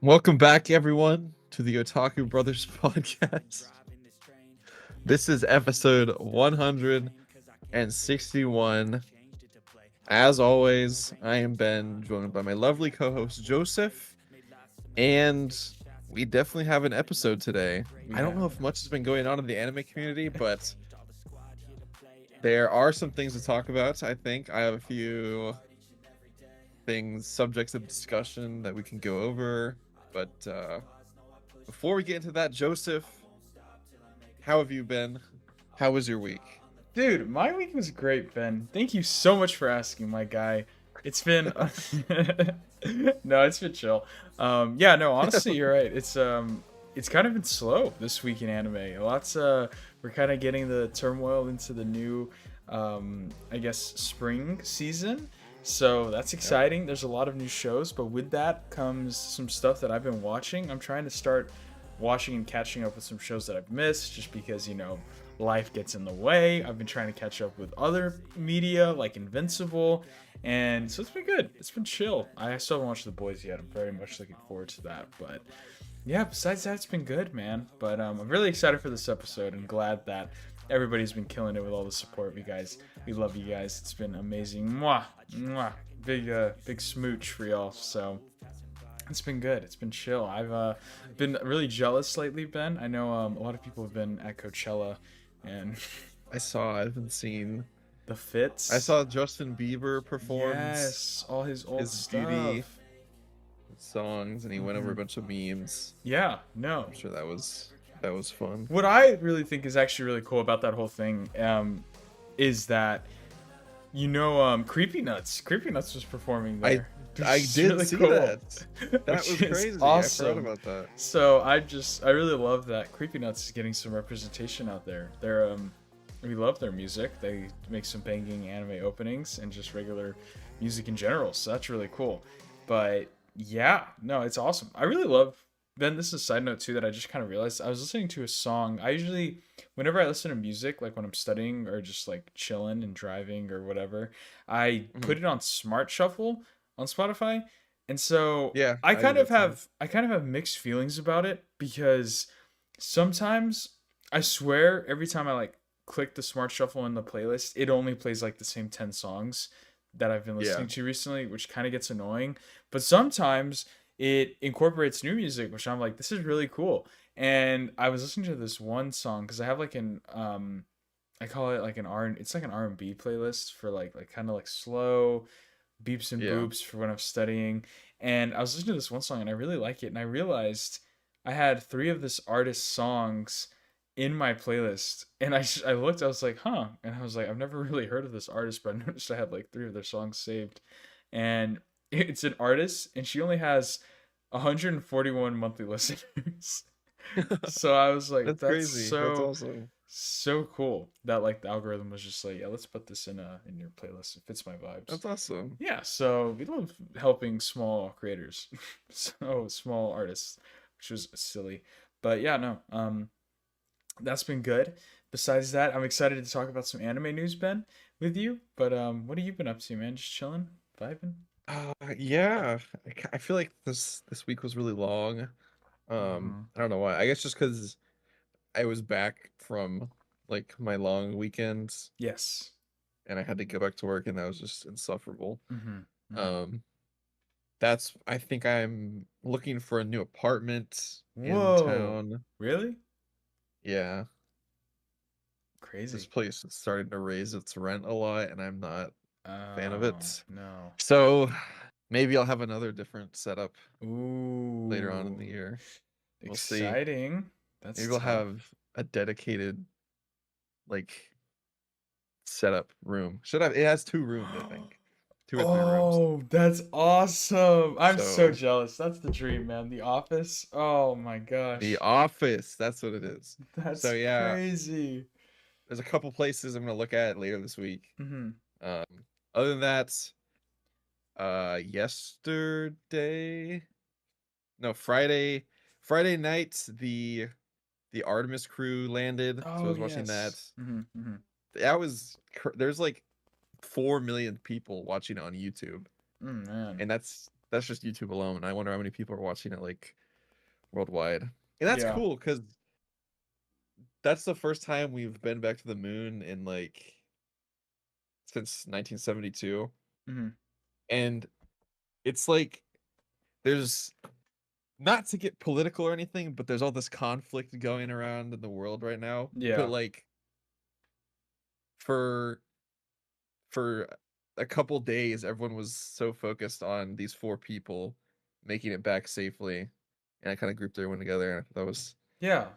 Welcome back, everyone, to the Otaku Brothers podcast. This is episode 161. As always, I am Ben, joined by my lovely co host Joseph, and we definitely have an episode today. I don't know if much has been going on in the anime community, but there are some things to talk about. I think I have a few subjects of discussion that we can go over, but before we get into that, Joseph, how have you been? How was your week? Dude, my week was great, Ben. Thank you so much for asking, my guy. It's been no, it's been chill. Yeah, no, honestly, you're right. It's kind of been slow this week in anime. We're kind of getting the turmoil into the new I guess spring season. So that's Yep. exciting. There's a lot of new shows, but with that comes some stuff that I've been watching. I'm trying to start watching and catching up with some shows that I've missed just because, life gets in the way. I've been trying to catch up with other media like Invincible, and so it's been good. It's been chill. I still haven't watched The Boys yet. I'm very much looking forward to that. But yeah, besides that, it's been good, man. But I'm really excited for this episode and glad that everybody's been killing it with all the support. We love you guys. It's been amazing. Mwah, mwah. Big smooch for y'all. So it's been good. It's been chill. I've been really jealous lately, Ben. I know a lot of people have been at Coachella, and I haven't seen. the I fits. saw Justin Bieber performed Yes, all his old his beauty stuff. songs, and he went over a bunch of memes. Yeah, no. I'm sure that was fun. What I really think is actually really cool about that whole thing is that Creepy Nuts. Creepy Nuts was performing I there, which I is did really see cool. that. That Which was is crazy. I forgot awesome. about that. So I really love that Creepy Nuts is getting some representation out there. We love their music. They make some banging anime openings and just regular music in general. So that's really cool. But yeah, no, it's awesome. I really love. Then this is a side note too that I just kind of realized. I was listening to a song. I usually, whenever I listen to music, like when I'm studying or just like chilling and driving or whatever, I Mhm. put it on Smart Shuffle on Spotify. And so Yeah, I do that too. I kind of have mixed feelings about it because sometimes I swear every time I like click the Smart Shuffle in the playlist, it only plays like the same 10 songs that I've been Yeah. listening to recently, which kind of gets annoying. But sometimes it incorporates new music, which I'm like, this is really cool. And I was listening to this one song because I have like I call it like it's like an R&B playlist for like kind of like slow beeps and Yeah. boops for when I'm studying. And I was listening to this one song and I really like it. And I realized I had three of this artist's songs in my playlist. And I looked, I was like, huh. And I was like, I've never really heard of this artist, but I noticed I had like three of their songs saved. And it's an artist, and she only has 141 monthly listeners. So I was like, That's that's crazy. That's so awesome. so cool that like the algorithm was just like, yeah, let's put this in your playlist. It fits my vibes. That's awesome. Yeah, so we love helping small creators, so small artists, which was silly, but yeah, no, that's been good. Besides that, I'm excited to talk about some anime news, Ben, with you. But what have you been up to, man? Just chilling, vibing. Yeah. I feel like this week was really long. Mm-hmm. I don't know why. I guess just because I was back from like my long weekends Yes. and I had to go back to work and that was just insufferable. Mm-hmm. Mm-hmm. Um, I think I'm looking for a new apartment in Whoa, town. really? Yeah, this Crazy. place is starting to raise its rent a lot and I'm not a fan of Oh it. no. So maybe I'll have another different setup later on in the Ooh, year. We'll see. exciting. That's Maybe we'll tough. have a dedicated like setup room. Should have it has two rooms, I think. Two or three rooms. Oh, that's awesome. I'm so So jealous. That's the dream, man. The Office. Oh my the gosh. office, that's what it is. So That's yeah, crazy. there's a couple places I'm gonna look at later this week. Mm-hmm. Um, other than that, yesterday, no, Friday night, the Artemis crew landed, so I Oh was watching that. yes. Mm-hmm. Mm-hmm. There's like 4 million people watching on YouTube, Mm, man. and that's that's just YouTube alone. I wonder how many people are watching it like worldwide. And that's Yeah. cool because that's the first time we've been back to the moon in like since 1972. Hmm. And it's like there's not to get political or anything, but there's all this conflict going around in the world right now. But Yeah. like for for a couple days, everyone was so focused on these four people making it back safely, and I kind of grouped everyone together. That was Yeah.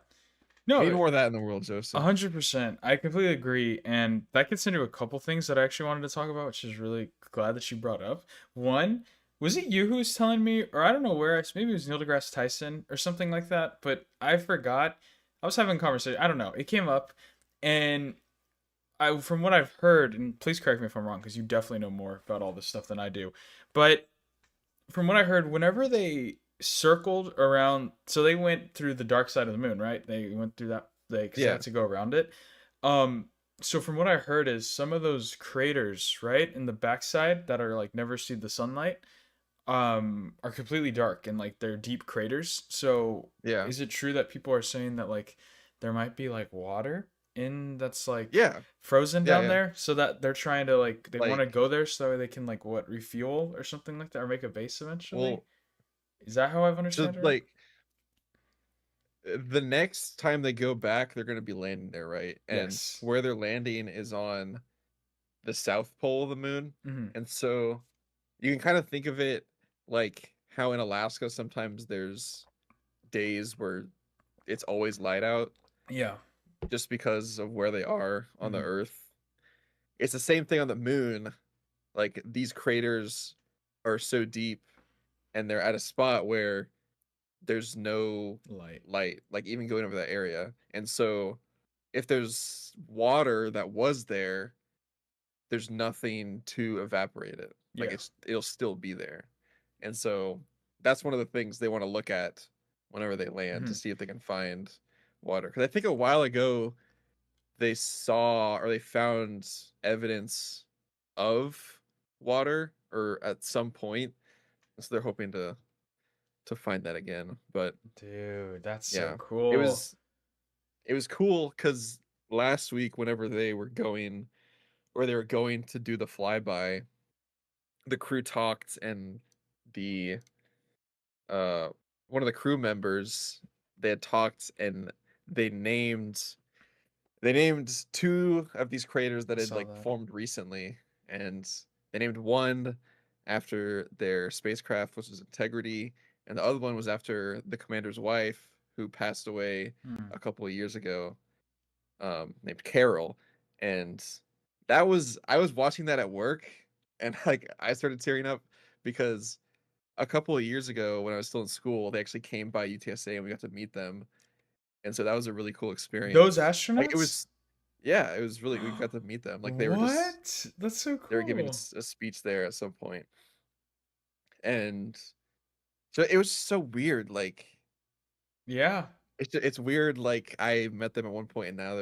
we need No, more of that in the world, Joseph. 100%. I completely agree, and that gets into a couple things that I actually wanted to talk about, which is really glad that you brought up. One, was it you who was telling me, or I don't know where, maybe it was Neil deGrasse Tyson or something like that, but I forgot. I was having a conversation. I don't know. It came up, and from what I've heard, and please correct me if I'm wrong, because you definitely know more about all this stuff than I do, but from what I heard, whenever they circled around, so they went through the dark side of the moon, right? They went through that, because they Yeah, had to go around it. Um, so from what I heard is some of those craters, right, in the backside that are like never see the sunlight, are completely dark and like they're deep craters. So yeah, is it true that people are saying that like there might be like water in that's like yeah, frozen yeah, down yeah. there, so that they're trying to like they want to Like, go there so that way they can like what refuel or something like that or make a base eventually? well, Is that how I've so understood it right? like the next time they go back, they're gonna be landing there, right? And Yes. where they're landing is on the south pole of the moon, Hmm. and so you can kind of think of it like how in Alaska sometimes there's days where it's always light out Yeah. just because of where they are on the Hmm. earth. It's the same thing on the moon. Like these craters are so deep and they're at a spot where there's no Light. light, like even going over that area. And so if there's water that was there, there's nothing to evaporate it. Like Yeah. it'll still be there. And so that's one of the things they want to look at whenever they land to Hmm. see if they can find water. Because I think a while ago they saw or they found evidence of water or at some point. So they're hoping to find that again. But Dude, that's so yeah, it cool. was it was cool because last week whenever they were going or they were going to do the flyby, the crew talked and the uh one of the crew members they had talked and they named they named two of these craters that I had saw like that. formed recently, and they named one after their spacecraft, which was Integrity, and the other one was after the commander's wife, who passed away Hmm. a couple of years ago, named Carol. And that was I was watching that at work, and like I started tearing up because a couple of years ago when I was still in school, they actually came by UTSA and we got to meet them, and so that was a really cool Those experience. Like it astronauts? was yeah, it was really we got to meet them. Like What? That's so they were giving cool. a speech there at some point. And so it was so weird. Like Yeah. it's weird like I met them at one point and now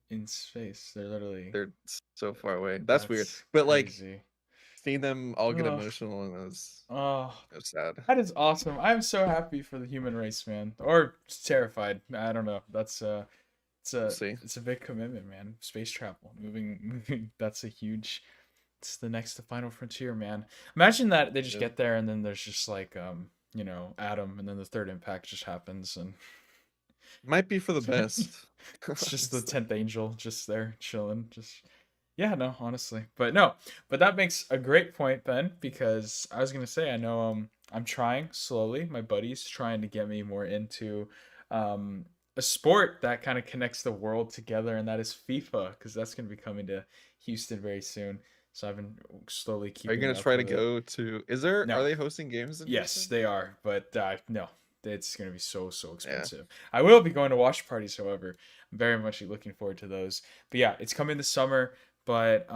In space. They're literally. they're so far away. That's weird. That's But like crazy. seeing them all get Ugh. emotional and Oh, it was sad. that is awesome. I'm so happy for the human race, man. Or terrified. I don't know. That's it's We'll a see. it's a big commitment, man. Space travel, moving. That's a huge. It's the next, the final frontier, man. Imagine that they just Yeah. get there and then there's just like Adam, and then the third impact just happens and Might be for the best. it's just the Honestly. 10th angel just there chilling. Just yeah, no, honestly, but no, but that makes a great point, Ben, because I was gonna say I know I'm trying slowly. My buddy's trying to get me more into um a sport that kind of connects the world together, and that is FIFA, because that's gonna be coming to Houston very soon. So I've been slowly Are you keeping gonna up try to with it. go to are No, they hosting games in yes, Houston? they are, but no, it's gonna be so Yeah. expensive. I will be going to watch parties, however. I'm very much looking forward to those. But yeah, it's coming this summer. But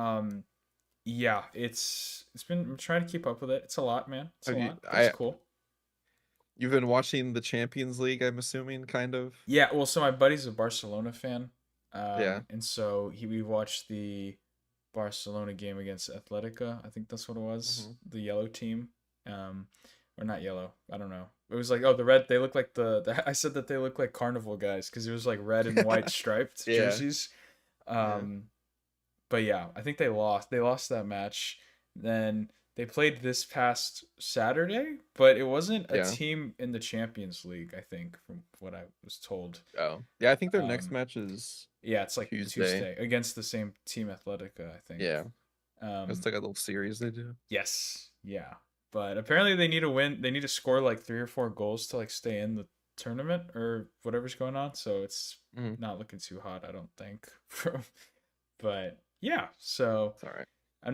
yeah, it's been. I'm trying to keep up with it. It's a lot, man. It's a Have you lot, but it's I cool. you've been watching the Champions League, I'm assuming, kind of? Yeah, well, so my buddy's a Barcelona fan, Yeah. and so we watched the Barcelona game against Atletico. I think that's what it was, Hmm. the yellow team. Um, or not yellow. I don't know. It was like, oh, the red. They look like I said that they look like carnival guys because it was like red and white striped Yeah, jerseys. yeah, Um, but yeah, I think they lost. They lost that match. Then they played this past Saturday, but it wasn't a yeah. team in the Champions League. I think from what I was told. Oh, yeah. I think their next Um, match is yeah, it's like Tuesday. Tuesday against the same team, Athletica. I think. Yeah, it's Um, like a little series they do. yes, yeah, but apparently they need to win. They need to score like 3 or 4 goals to like stay in the tournament or whatever's going on. So it's Mhm. not looking too hot, I don't think. But yeah, so It's all right. I'm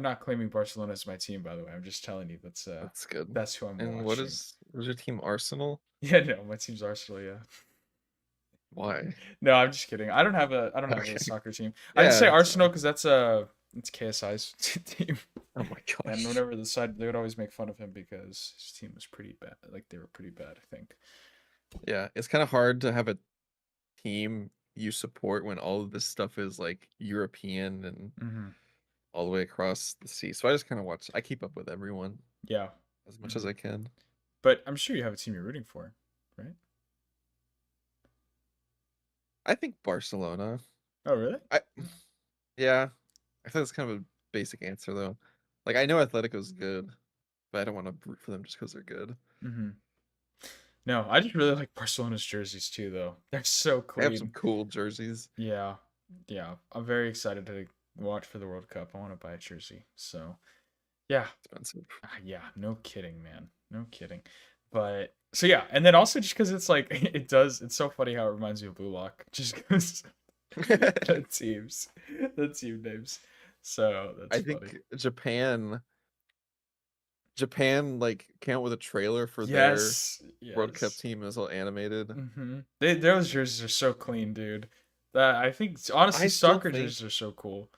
not claiming Barcelona as my team, by the way. I'm just telling you That's good. that's who I'm And watching. what is your team, Arsenal? Yeah, no, my team's Arsenal, yeah. Why? No, I'm just kidding. I don't have a Okay. soccer team. I just Yeah, say it's Arsenal fine. because it's KSI's team. Oh my And gosh. whenever they would always make fun of him because his team was pretty bad. Like they were pretty bad, I think. Yeah, it's kind of hard to have a team you support when all of this stuff is like European and Hmm. all the way across the sea. So I just kind of watch. I keep up with everyone Yeah. as much as Hmm. I can. But I'm sure you have a team you're rooting for, right? I think Barcelona. Oh, really? I yeah. I thought it's kind of a basic answer though. Like I know Atletico's good, but I don't want to root for them just because they're good. Hmm. No, I just really like Barcelona's jerseys too, though. They're so They have some clean. cool jerseys. Yeah. Yeah. I'm very excited to watch for the World Cup. I want to buy a jersey. So, yeah. Expensive. Yeah. No kidding, man. No kidding. But, so yeah. And then also just because it's like, it's so funny how it reminds me of Blue Lock. Just because the teams, the team names. So, that's I funny. think Japan like came out with a trailer for their Yes. World Cup Yes. team as all animated. Those jerseys are so clean, dude. That I think honestly, I still soccer think jerseys are so cool.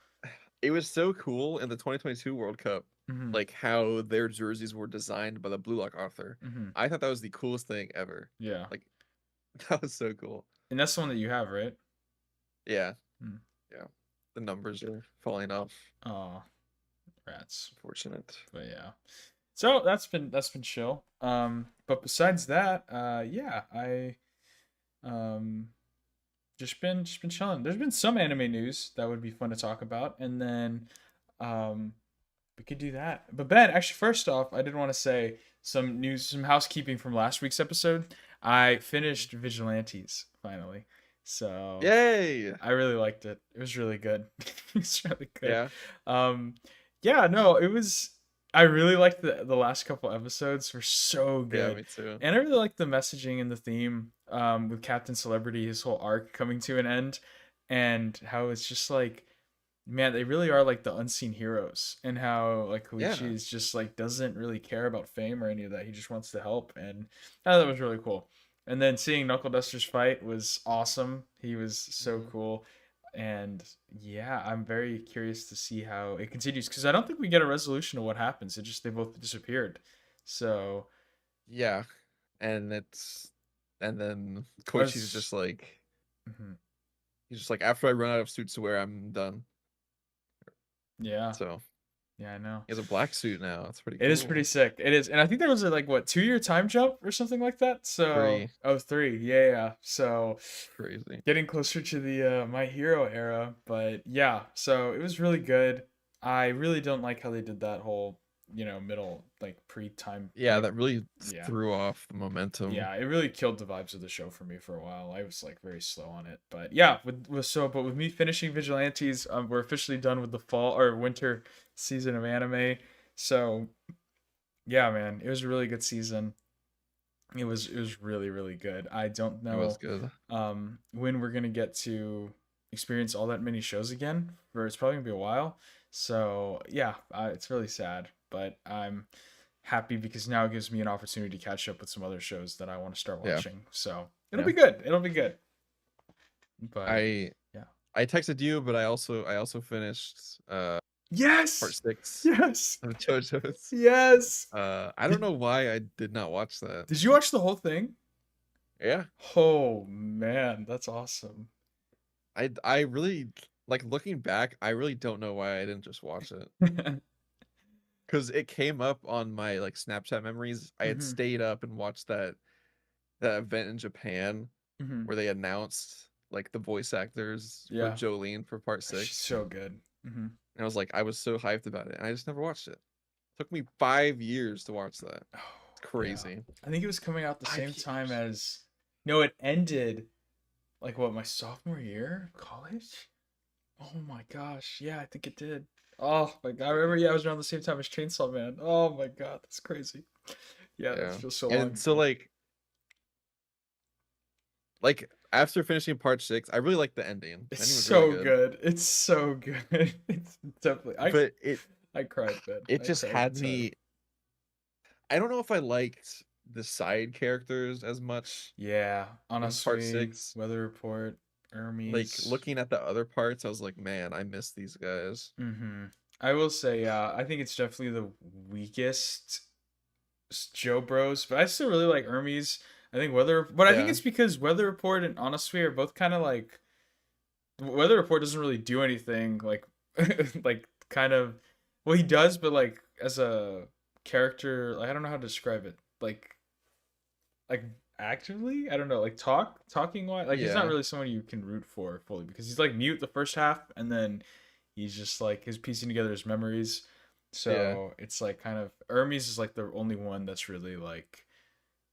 it was so cool in the 2022 World Cup, Hmm. like how their jerseys were designed by the Blue Lock author. Hmm. I thought that was the coolest thing ever. Yeah, Like that was so cool. and that's the one that you have, right? Yeah, Mm. yeah. The numbers are falling off. Oh, rats. Unfortunate. But yeah, so that's been chill. But besides that, yeah, I um just been chilling. There's been some anime news that would be fun to talk about, and then um we could do that. But Ben, actually, first off, I did want to say some news, some housekeeping from last week's episode. I finished Vigilantes finally, so Yay! I really liked it. It was really good. It's really good. Yeah, Um, yeah, no, it was. I really liked the last couple episodes were so yeah, good, me too. and I really liked the messaging and the theme. With Captain Celebrity, his whole arc coming to an end, and how it's just like, man, they really are like the unseen heroes, and how like Koichi Yeah. is just like doesn't really care about fame or any of that. He just wants to help, and I thought that was really cool. And then seeing Knuckle Duster's fight was awesome. He was so Mhm. cool, and yeah, I'm very curious to see how it continues because I don't think we get a resolution of what happens. It just they both disappeared. So Yeah, and it's and then I Koichi's was, just like mhm. he's just like after I run out of suits to wear, I'm done. Yeah, So yeah, I know. he has a black suit now. That's pretty It is pretty cool. sick. It is, and I think there was a like what 2 year time jump or something like that. So 3. oh, three, yeah, yeah. So Crazy. getting closer to the My Hero era, but yeah. So it was really good. I really don't like how they did that whole middle like pre time Yeah, like that really yeah. threw off the momentum. Yeah, it really killed the vibes of the show for me for a while. I was like very slow on it, but yeah, but with me finishing Vigilantes, we're officially done with the fall or winter season of anime. So yeah, man, it was a really good season. It was really really good. I don't It was know good. when we're gonna get to experience all that many shows again. For it's probably gonna be a while. So yeah, it's really sad, but I'm happy because now it gives me an opportunity to catch up with some other shows that I want to start Yeah, watching. So it'll yeah. be good. It'll be good. But I yeah. I texted you, but I also finished part Yes. 6 Yes. of JoJo's. Yes. I don't Did know why I did not watch that. Did you watch the whole thing? Yeah. Oh man, that's awesome. I really like looking back, I really don't know why I didn't just watch it. because it came up on my like Snapchat memories. I had Mm-hmm. stayed up and watched that event in Japan Mm-hmm. where they announced like the voice actors for Yeah, Jolene for part she's 6. so good. Mm-hmm. And I was like, I was so hyped about it, and I just never watched it. Took me 5 years to watch that. Oh, It's yeah. crazy. I think it was coming out the Five same time years. as. No, it ended like what, my sophomore year of college? Oh my gosh. Yeah, I think it did. Oh my god. I remember, yeah, I was around the same time as Chainsaw Man. Oh my god, that's crazy. Yeah, that Yeah. feels so long And so ago. like after finishing part 6, I really liked the ending. The It's ending was really so good. good. It's so good. It's definitely But I cried, man. it I just cried every had time. me. I don't know if I liked the side characters as much Yeah, in part honestly, 6. Weather Report, Like Hermes. looking at the other parts, I was like, man, I miss these guys. Mm-hmm. I will say, I think it's definitely the weakest Joe Bros, but I still really like Hermes. I think but I think Yeah. it's because Weather Report and Honestly are both kind of like, Weather Report doesn't really do anything like, like kind of, well, he does, but like as a character, like I don't know how to describe it, like actively, I don't know, like talking wise, like he's not Yeah. really someone you can root for fully because he's like mute the first half and then he's just like his piecing together his memories. Yeah. So it's like kind of Hermes is like the only one that's really like,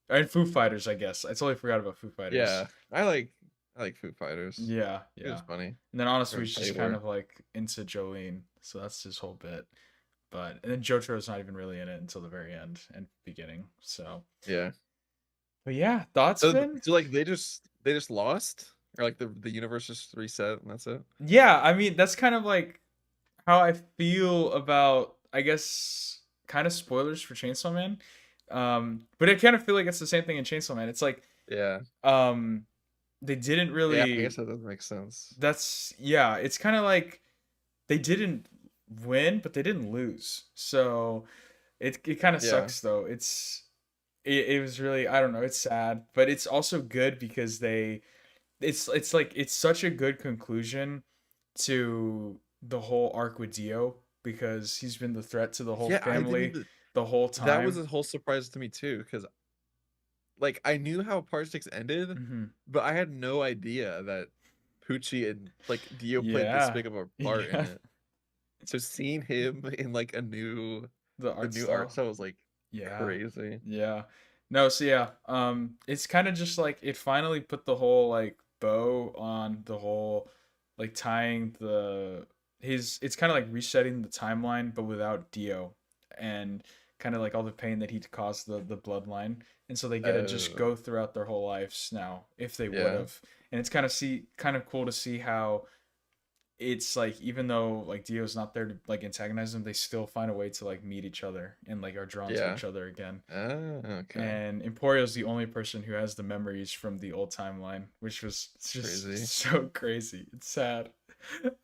and Foo Fighters, I guess. I totally forgot about Foo Fighters. Yeah. I like Foo Fighters. Yeah, It yeah. was funny. And then honestly, Or he's they just kind were. of like into Jolene, so that's his whole bit. But and then Jotaro's not even really in it until the very end and beginning. So, Yeah. but yeah, thoughts, So, Finn? so like they just lost, or like the universe just reset and that's it. Yeah, I mean that's kind of like how I feel about, I guess, kind of spoilers for Chainsaw Man. But I kind of feel like it's the same thing in Chainsaw Man. It's like Yeah. um they didn't Yeah. I guess really, that does make sense. that's, yeah, it's kind of like they didn't win, but they didn't lose. So it kind of Yeah. sucks though. It was really, I don't know, it's sad, but it's also good because it's like it's such a good conclusion to the whole arc with Dio because he's been the threat to the whole Yeah. I didn't family even. the whole That was time. a whole surprise to me too, because like I knew how part 6 ended, Hmm. but I had no idea that Poochie and like Dio played this Yeah. big of a part in Yeah. it. So seeing him in like The the art new art style. style was like Yeah. crazy. Yeah. No, so yeah, it's kind of just like it finally put the whole like bow on the whole, like tying the his, it's kind of like resetting the timeline but without Dio and kind of like all the pain that he caused the bloodline. And so they get to just Uh, go throughout their whole lives now if they would yeah, have. And it's kind of cool to see how it's like even though like Dio's not there to like antagonize them, they still find a way to like meet each other and like are drawn to yeah. each other again. Okay. And Emporio's the only person who has the memories from the old timeline, which was just Crazy. so crazy. It's sad.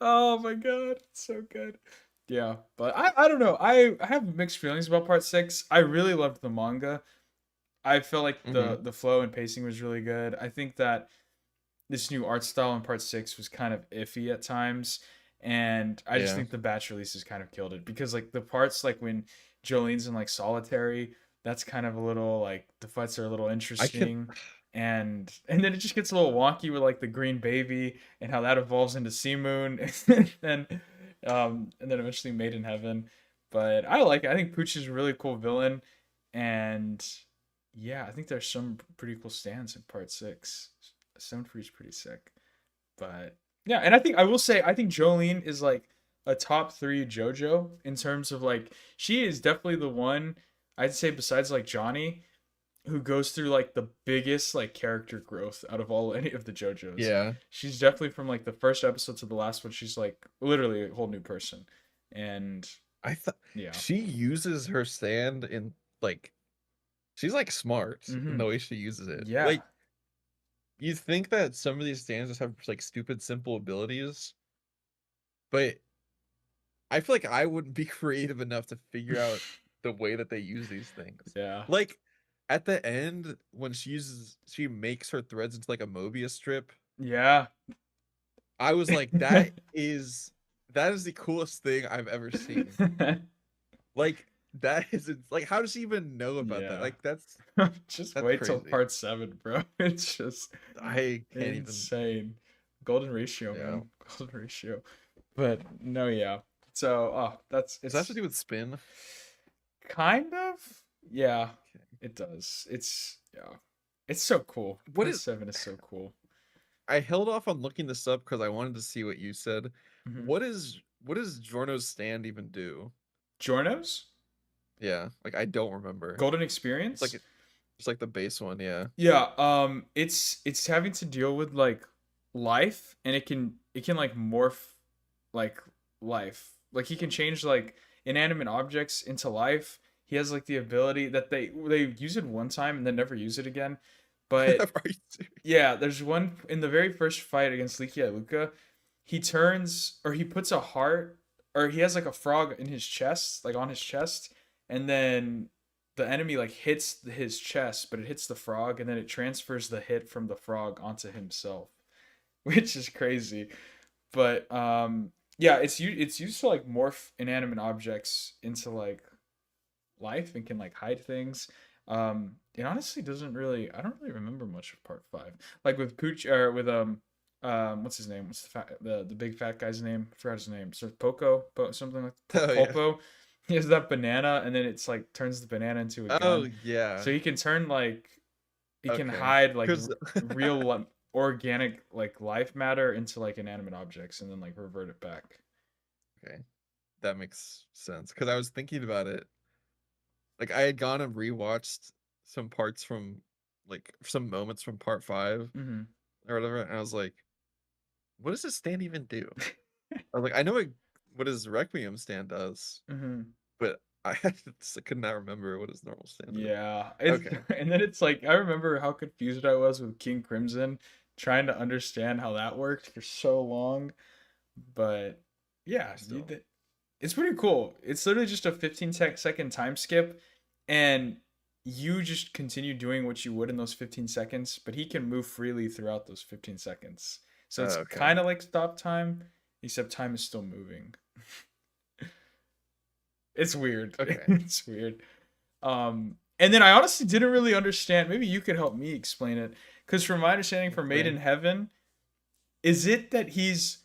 Oh my god, it's so good. Yeah, but I don't know. I have mixed feelings about part 6. I really loved the manga. I felt like Mm-hmm. the flow and pacing was really good. I think that this new art style in part 6 was kind of iffy at times, and I just Yeah. think the batch releases kind of killed it because like the parts like when Jolene's in like solitary, that's kind of a little like the fights are a little I can. interesting, and then it just gets a little wonky with like the green baby and how that evolves into Sea Moon and then eventually Made in Heaven. But I like it. I think Pooch is a really cool villain, and yeah, I think there's some pretty cool stands in part 6. Stone Free's pretty sick. But yeah, and I think I will say I think Jolene is like a top 3 JoJo in terms of like she is definitely the one I'd say besides like Johnny who goes through like the biggest like character growth out of all any of the JoJos. Yeah. She's definitely from like the first episode to the last one, she's like literally a whole new person. And I thought yeah. she uses her stand in like she's like smart in Mm-hmm. the way she uses it. Yeah. Like you think that some of these stands just have like stupid simple abilities, but I feel like I wouldn't be creative enough to figure out the way that they use these things. Yeah. Like at the end when she makes her threads into like a Mobius strip, Yeah. I was like, that is the coolest thing I've ever seen. Like That is like, how does she even know about that? Yeah. Like, that's Just that's wait till crazy. part 7, bro. It's just I can't even. insane. Golden ratio, Yeah. man. Golden ratio. But no, yeah. So, that's Does that have to it's do with spin? kind of, yeah, Okay. it does. It's yeah. It's so cool. What Part is? 7 is so cool. I held off on looking this up because I wanted to see what you said. Hmm. What does Jorno's stand even do? Jornos? Yeah, like I don't remember. Golden It's like experience? it's like the base one. Yeah. Yeah, it's having to deal with like life, and it can like morph like life. Like he can change like inanimate objects into life. He has like the ability that they use it one time and then never use it again. But Are you serious? yeah, there's one in the very first fight against Likia Luka. He turns or he puts a heart or he has like a frog in his chest, like on his chest, and then the enemy like hits his chest, but it hits the frog, and then it transfers the hit from the frog onto himself, which is crazy. But yeah, it's used to like morph inanimate objects into like life and can like hide things. It honestly doesn't really. I don't really remember much of part 5. Like with Pooch or with what's his name? What's the big fat guy's name? I forgot his name. So Poco, something like Oh yeah. Pulpo. He has that banana, and then it's like turns the banana into a Oh gun. yeah. So he can turn like he can Okay. hide like Because real organic like life matter into like inanimate objects, and then like revert it back. okay, that makes sense. Because I was thinking about it. Like I had gone and rewatched some parts from like some moments from part 5 Mm-hmm. or whatever, and I was like, what does this stand even do? I was like, I know what his Requiem stand does, Mm-hmm. but I just could not remember what his normal stand did. Yeah, it's Okay, and then it's like I remember how confused I was with King Crimson, trying to understand how that worked for so long. But yeah, still. it's pretty cool. It's literally just a 15-second time skip, and you just continue doing what you would in those 15 seconds, but he can move freely throughout those 15 seconds. So it's Okay. kind of like stop time, except time is still moving. It's weird. Okay. It's weird. And then I honestly didn't really understand. Maybe you could help me explain it. Because from my understanding, for Made Okay. in Heaven, is it that he's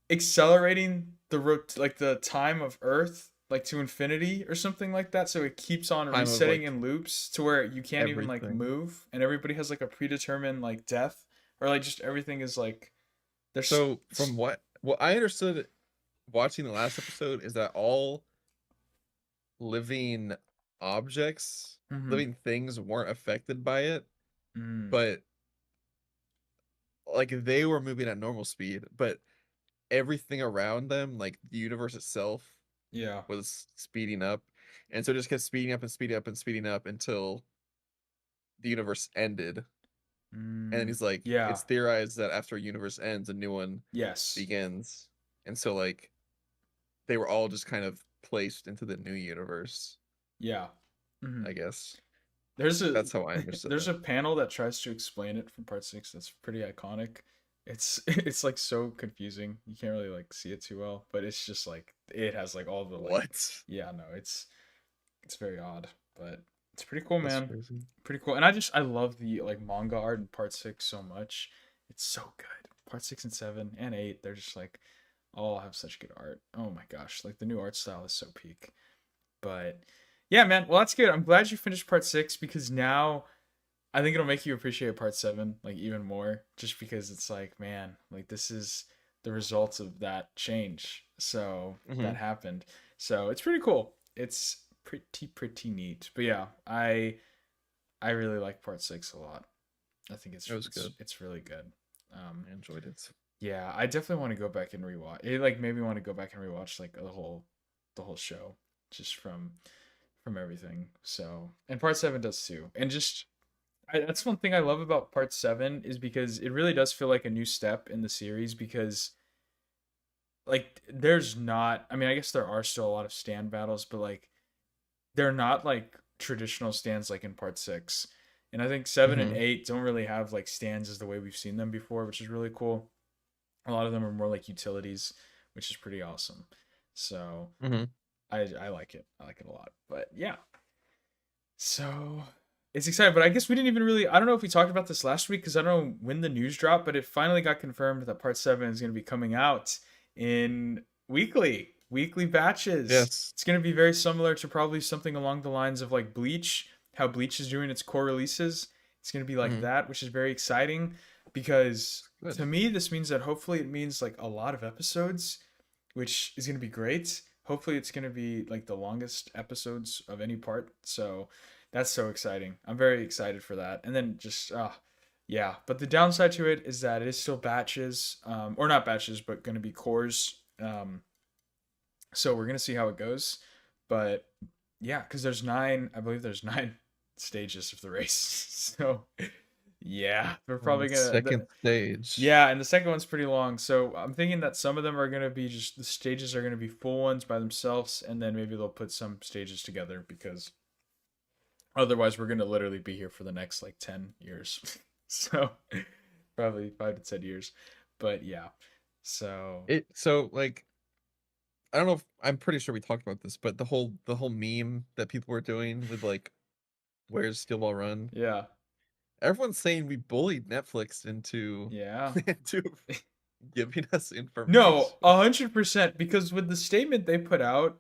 accelerating like the time of Earth like to infinity or something like that, so it keeps on Time of resetting like in loops to where you can't even like everything. move, and everybody has like a predetermined like death, or like just everything is like there's. So from what I understood watching the last episode is that all living objects, Mm-hmm. living things weren't affected by it, Mm, but like they were moving at normal speed, but everything around them, like the universe itself, yeah. was speeding up. And so it just kept speeding up and speeding up and speeding up until the universe ended. And then Mm, he's like, yeah. it's theorized that after a universe ends, a new one Yes. begins. And so like they were all just kind of placed into the new universe, Yeah. Mhm. I guess. There's a That's how I understood there's it. a panel that tries to explain it from part 6 that's pretty iconic. It's like so confusing. You can't really like see it too well, but it's just like it has like all the like What? yeah, no, it's very odd, but it's pretty cool, That's man. crazy. Pretty cool. And I love the like manga art in part 6 so much. It's so good. Part 6 and 7 and 8, they're just like all have such good art. Oh my gosh, like the new art style is so peak. But yeah, man. Well, that's good. I'm glad you finished part 6 because now I think it'll make you appreciate part 7 like even more just because it's like, man, like this is the results of that change. So that Hmm. happened. So it's pretty cool. It's pretty neat. But yeah, I really like part 6 a lot. I think It was good. it's really good. I enjoyed it. Yeah, I definitely want to go back and rewatch. It like made me want to go back and rewatch like the whole show just from everything. So, and part 7 does too. And just that's one thing I love about part 7 is because it really does feel like a new step in the series because like there's not I mean, I guess there are still a lot of stand battles, but like they're not like traditional stands like in part 6. And I think 7 and Hmm. 8 don't really have like stands as the way we've seen them before, which is really cool. A lot of them are more like utilities, which is pretty awesome. So, Hmm. I like it. I like it a lot. But yeah, so it's exciting. But I guess we didn't even really. I don't know if we talked about this last week because I don't know when the news dropped, but it finally got confirmed that Part 7 is going to be coming out in weekly batches. Yes. It's going to be very similar to probably something along the lines of like Bleach, how Bleach is doing its core releases. It's going to be like Mhm. that, which is very exciting because Good. to me this means that hopefully it means like a lot of episodes, which is going to be great. Hopefully it's going to be like the longest episodes of any part. So that's so exciting. I'm very excited for that. And then just yeah, but the downside to it is that it is still batches, or not batches, but going to be cores. So we're gonna see how it goes, but yeah, because there's nine. I believe there's nine stages of the race. So yeah, we're On probably the gonna. second stage. Yeah, and the second one's pretty long. So I'm thinking that some of them are gonna be just the stages are gonna be full ones by themselves, and then maybe they'll put some stages together because otherwise we're gonna literally be here for the next like 10 years. So probably 5 to 10 years, but yeah. So So like I don't know if I'm pretty sure we talked about this, but the whole meme that people were doing with like where's Steel Ball Run? yeah, Everyone's saying we bullied Netflix into yeah. into giving us No, information. 100%. Because with the statement they put out,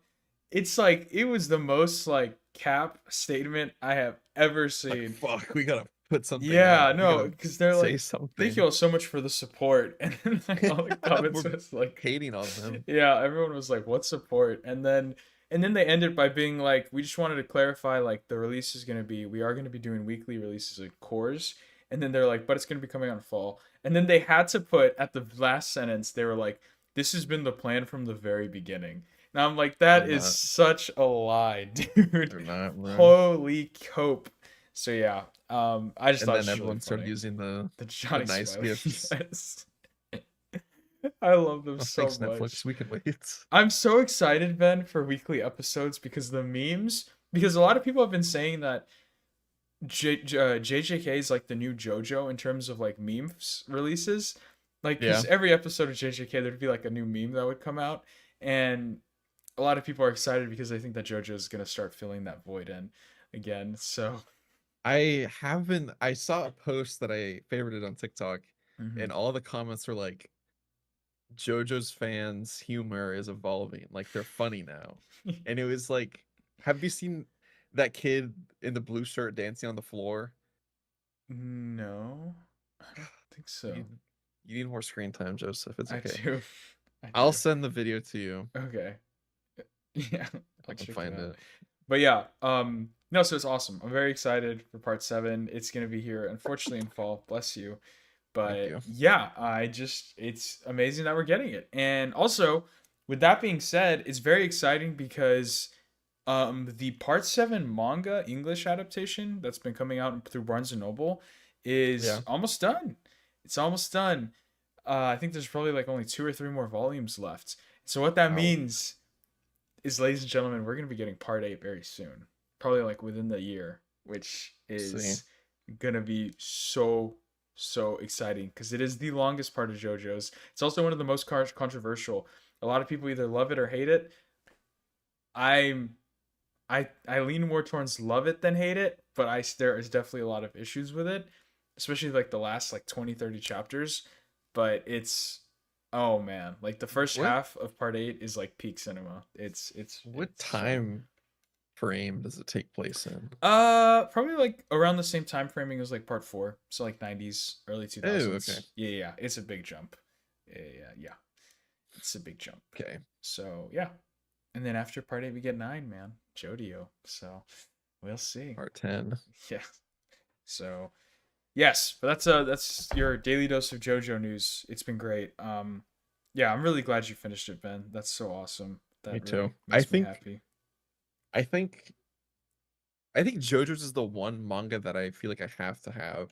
it's like it was the most like cap statement I have ever Like seen. fuck, we gotta put something Yeah, out. We no, gotta because they're say like, thank you something. all so much for the support, and then like all the comments We're was like, hating on them. yeah, everyone was like, what support? And then they ended by being like, we just wanted to clarify like the release is gonna be, we are gonna be doing weekly releases of cores, and then they're like, but it's gonna be coming out in fall, and then they had to put at the last sentence, they were like, this has been the plan from the very beginning. Now I'm like, They're that is not. such a lie, dude. They're not, bro. Holy cope. So yeah, I just And thought it then was really everyone started funny. using The the Johnny nice Smiley. gifts. Yes. I love them Oh, so thanks, much. Netflix. We can wait. I'm so excited, Ben, for weekly episodes because the memes. Because a lot of people have been saying that JJK is like the new JoJo in terms of like memes releases. Like, because Yeah. every episode of JJK there'd be like a new meme that would come out, and a lot of people are excited because they think that JoJo is gonna start filling that void in again. So, I saw a post that I favorited on TikTok, mhm. and all the comments were like, JoJo's fans' humor is evolving. Like they're funny now. And it was like, have you seen that kid in the blue shirt dancing on the floor? No, I don't think You so. you need more screen time, Joseph. It's I okay. do. I I'll do. send the video to you. Okay. Yeah, I'll I'll check it find out. it. But yeah, no, so it's awesome. I'm very excited for part 7. It's gonna be here, unfortunately, in fall. Bless you. Thank But you. yeah, it's amazing that we're getting it. And also, with that being said, it's very exciting because the part 7 manga English adaptation that's been coming out through Barnes and Noble is Yeah. almost done. It's almost done. I think there's probably like only 2 or 3 more volumes left. So what that Wow. means is, ladies and gentlemen, we're gonna be getting part 8 very soon, probably like within the year, which See. is gonna be so exciting because it is the longest part of JoJo's. It's also one of the most controversial. A lot of people either love it or hate it. I'm I lean more towards love it than hate it, but I there is definitely a lot of issues with it, especially like the last like 20 30 chapters, but it's oh man, like the first What half of part 8 is like peak cinema. what It's so time frame does it take place in? probably like around the same time framing as like part 4, so like 90s, early Oh, okay. 2000s. Yeah, yeah, it's a big jump. Yeah, it's a big jump. Okay. So yeah, and then after part 8 we get 9, man, Jodio. So we'll see. Part 10. Yeah. So yes, but that's your daily dose of JoJo news. It's been great. Yeah, I'm really glad you finished it, Ben. That's so awesome. Me That too. really makes me happy. I think I think JoJo's is the one manga that I feel like I have to have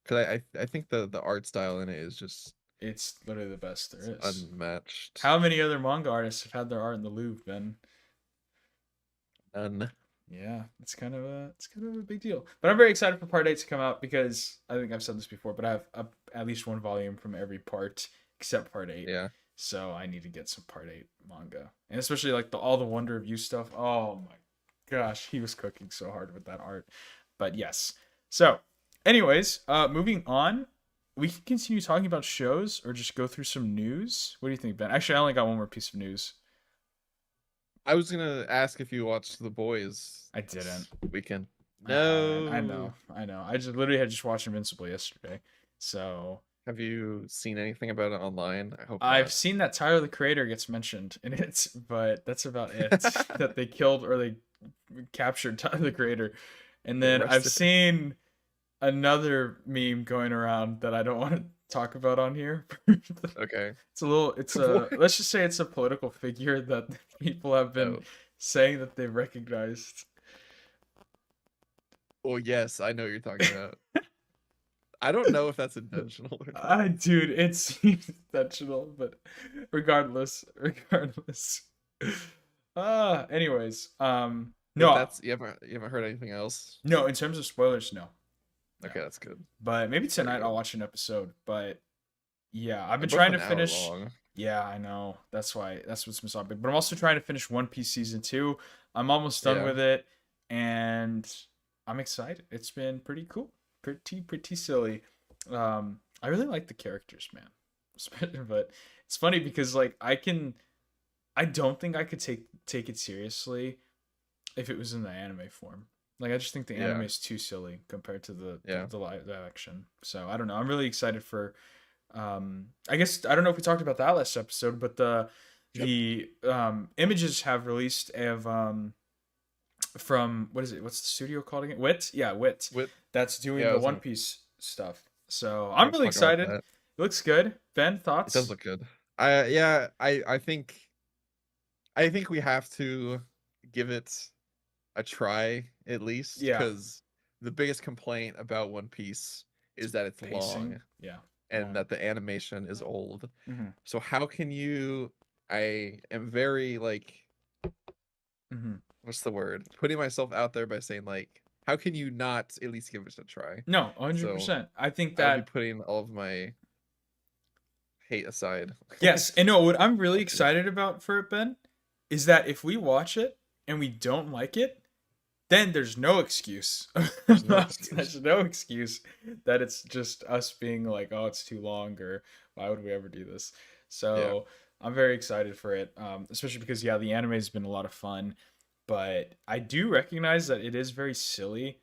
because I think the art style in it is just It's literally the best there is. unmatched. How many other manga artists have had their art in the Louvre, Ben? None. Yeah, it's kind of a big deal. But I'm very excited for part 8 to come out because I think I've said this before, but I have at least one volume from every part except part 8. Yeah. So I need to get some Part 8 manga, and especially like all the Wonder of You stuff. Oh my gosh, he was cooking so hard with that art. But yes. So, anyways, moving on. We can continue talking about shows or just go through some news. What do you think, Ben? Actually, I only got one more piece of news. I was gonna ask if you watched The Boys I this didn't. weekend. I haven't. I No. know. I know. I just literally had just watched Invincible yesterday. So Have you seen anything about it online? I hope I've not. seen that Tyler the Creator gets mentioned in it, but that's about it. That they killed or they captured Tyler the Creator. And They then I've arrested him. seen another meme going around that I don't want to talk about on here. Okay. It's a little, it's a, What? let's just say it's a political figure that people have been Oh. saying that they've recognized. Well, yes, I know what you're talking about. I don't know if that's intentional or not. Dude, it seems intentional, but regardless. Anyways, But no, that's you haven't heard anything else? no, in terms of spoilers, no. No. Okay, that's good. But maybe Very tonight good. I'll watch an episode. But yeah, I've They're been both trying an to hour finish. long. Yeah, I know. That's what's been so big. But I'm also trying to finish One Piece season 2. I'm almost done Yeah. with it, and I'm excited. It's been pretty cool, pretty silly. I really like the characters, man. But it's funny because like I don't think I could take it seriously if it was in the anime form. Like I just think the anime Yeah. is too silly compared to Yeah. the live action. So I don't know. I'm really excited for I guess I don't know if we talked about that last episode, but Yep. the images have released of from what is it? What's the studio called again? Wit? Yeah, Wit. With That's doing yeah, I the was One gonna, Piece stuff. So I I'm was really talking about excited. that. It looks good. Ben, It does thoughts? look good. I think we have to give it a try at least Yeah. because the biggest complaint about One Piece is that it's Pacing. long Yeah. and that the animation is old. Mm-hmm. So how can you I am very like Mm-hmm. what's the word? Putting myself out there by saying like how can you not at least give it a try? No, So 100%. I think I would be that putting all of my hate aside. yes, and no, what I'm really Watch it. excited about for it, Ben, is that if we watch it and we don't like it, then there's no excuse. There's no excuse. There's no excuse that it's just us being like, oh, it's too long, or why would we ever do this? Yeah. So I'm very excited for it, especially because yeah, the anime has been a lot of fun, but I do recognize that it is very silly.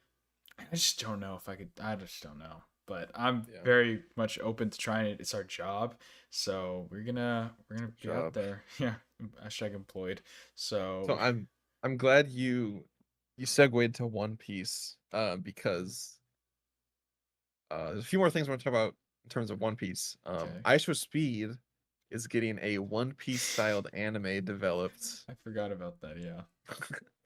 I just don't know if I could. I just don't know. But I'm Yeah. very much open to trying it. It's our job, so we're gonna be out Job. there. Yeah, hashtag employed. So So I'm glad you segued to One Piece because there's a few more things I want to talk about in terms of One Piece. okay, Ice with Speed is getting a One Piece styled anime developed, I forgot about that. Yeah.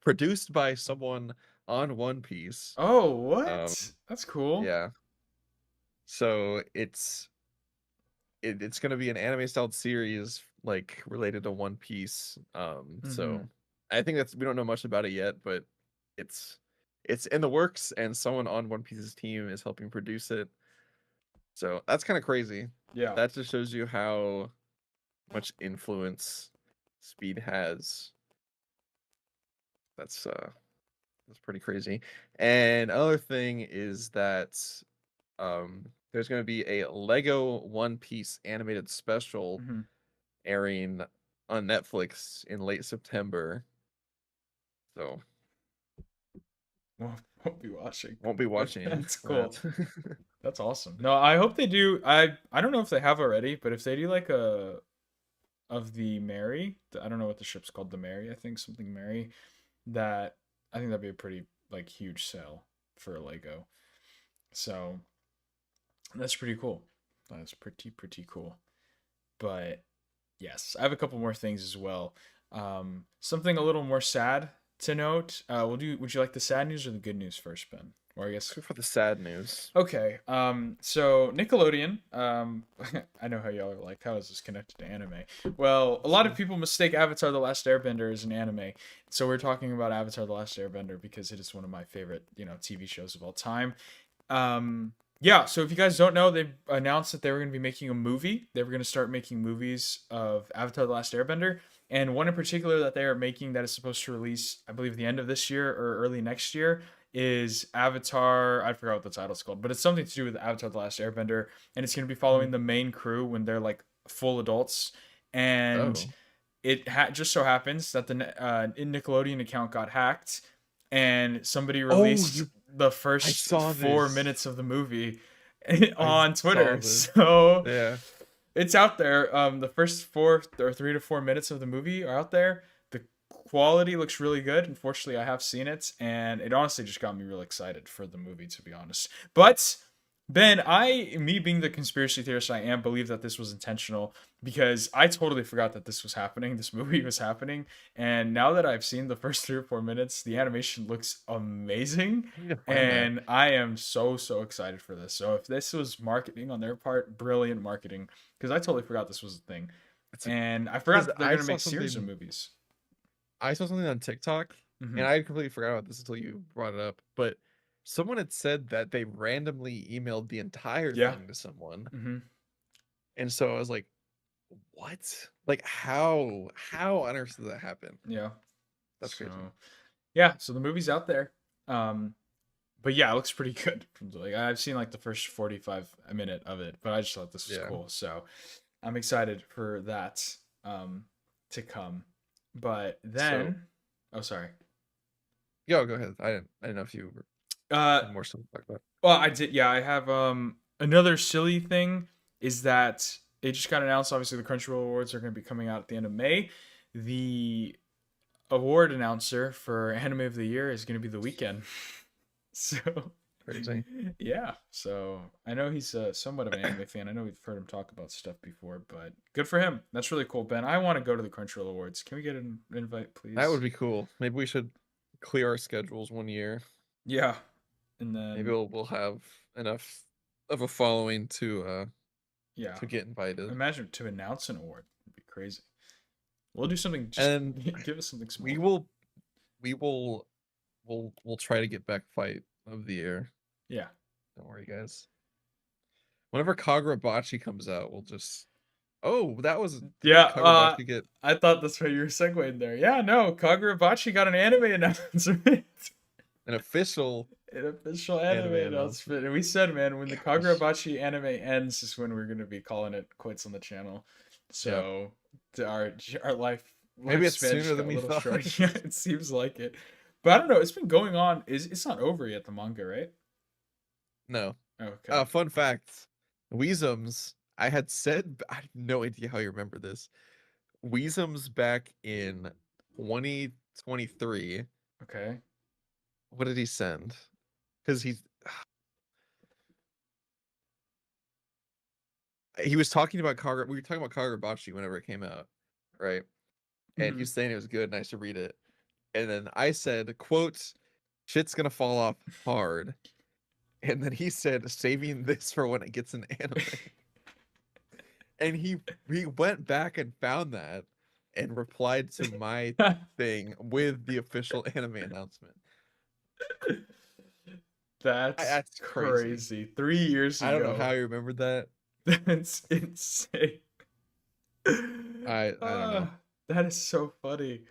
produced by someone on One Piece. Oh, Um, what? That's cool. yeah. So it's gonna be an anime styled series like related to One Piece. So Mhm. I think we don't know much about it yet, but it's it's in the works and someone on One Piece's team is helping produce it. So that's kind of crazy. Yeah. That just shows you how much influence Speed has. That's pretty crazy. And another thing is that there's going to be a Lego One Piece animated special Mhm. airing on Netflix in late September. So Won't be watching. won't be watching That's cool. that. That's awesome. No, I hope they do. I don't know if they have already, but if they do like a of the Mary, I don't know what the ship's called, the Mary, I think something Mary, that I think that'd be a pretty like huge sell for a Lego. So that's pretty cool. That's pretty cool. But yes, I have a couple more things as well. Something a little more sad to note. Would you like the sad news or the good news first, Ben? Or I guess For the sad news. okay. So Nickelodeon. I know how y'all are like. How is this connected to anime? Well, a lot of people mistake Avatar: The Last Airbender as an anime. So we're talking about Avatar: The Last Airbender because it is one of my favorite, TV shows of all time. Um, Yeah, so if you guys don't know, they announced that they were going to be making a movie. They were going to start making movies of Avatar: The Last Airbender, and one in particular that they are making that is supposed to release, I believe, the end of this year or early next year is Avatar. I forgot what the title's called, but it's something to do with Avatar: The Last Airbender, and it's going to be Mhm. following the main crew when they're like full adults. And Oh. it just so happens that the Nickelodeon account got hacked, and somebody Oh, released you the I first saw 4 minutes this. of the movie I on saw Twitter. this. So Yeah. it's out there. The first 4 or 3 to 4 minutes of the movie are out there. The quality looks really good. Unfortunately, I have seen it, and it honestly just got me real excited for the movie, to be honest. But Ben, me being the conspiracy theorist I am, believe that this was intentional because I totally forgot that this was happening. This movie was happening, and now that I've seen the first 3 or 4 minutes, the animation looks amazing, I need to find that. and I am so excited for this. So if this was marketing on their part, brilliant marketing, because I totally forgot this was a thing, It's a, and I forgot because that they're gonna make series of movies. I saw something on TikTok, Mm-hmm. and I completely forgot about this until you brought it up. But someone had said that they randomly emailed the entire Yeah. thing to someone, Mm-hmm. and so I was like, "What? Like, how on earth did that happen? Yeah. That's So crazy." yeah, so the movie's out there. Um, but yeah, it looks pretty good. Like I've seen like the first 45 minute of it, but I just thought this was Yeah. cool. So I'm excited for that to come. But So, then, oh sorry. go ahead. I didn't know if you Uh, had more stuff to talk about. well, I did. Yeah, I have another silly thing is that it just got announced. Obviously, the Crunchyroll Awards are going to be coming out at the end of May. The award announcer for Anime of the Year is going to be the weekend. So Crazy. yeah, so I know he's somewhat of an anime fan. I know we've heard him talk about stuff before, but good for him. That's really cool, Ben. I want to go to the Crunchyroll Awards. Can we get an invite, That would please? be cool. Maybe we should clear our schedules one year. Yeah, and Maybe then we'll have enough of a following yeah, to get invited. imagine to announce an award would be crazy. We'll do something. Just And give us something we small. will we will we'll try to get back fight of the year. Yeah, Don't worry, guys. Whenever Kagurabachi comes out, we'll just oh, yeah. didn't Kagurabachi get I thought that's why you were segueing there. Yeah, no, Kagurabachi got an anime announcement. an official An official anime anime announcement? announcement. And we said, man, when the Gosh. Kagurabachi anime ends is when we're gonna be calling it quits on the channel. Yeah. So our Maybe it's lifespan sooner just than got a we little thought. short. Yeah, it seems like it. But I don't know. It's been going on. Is it's not over yet? The manga, right? No. Okay. Fun fact. Weezums, I had said I have no idea how you remember this. Weezums back in 2023. Okay. What did he send? Because he was talking about Kagura. We were talking about Kagurabachi whenever it came out, right? And he Hmm. was saying it was good and I should read it. And then I said, quote, shit's gonna fall off hard. And then he said, saving this for when it gets an anime. And he went back and found that and replied to my thing with the official anime announcement. That's That's crazy. crazy. 3 years I don't know how ago. you remembered that. That's insane. I don't know. Ah, that is so funny.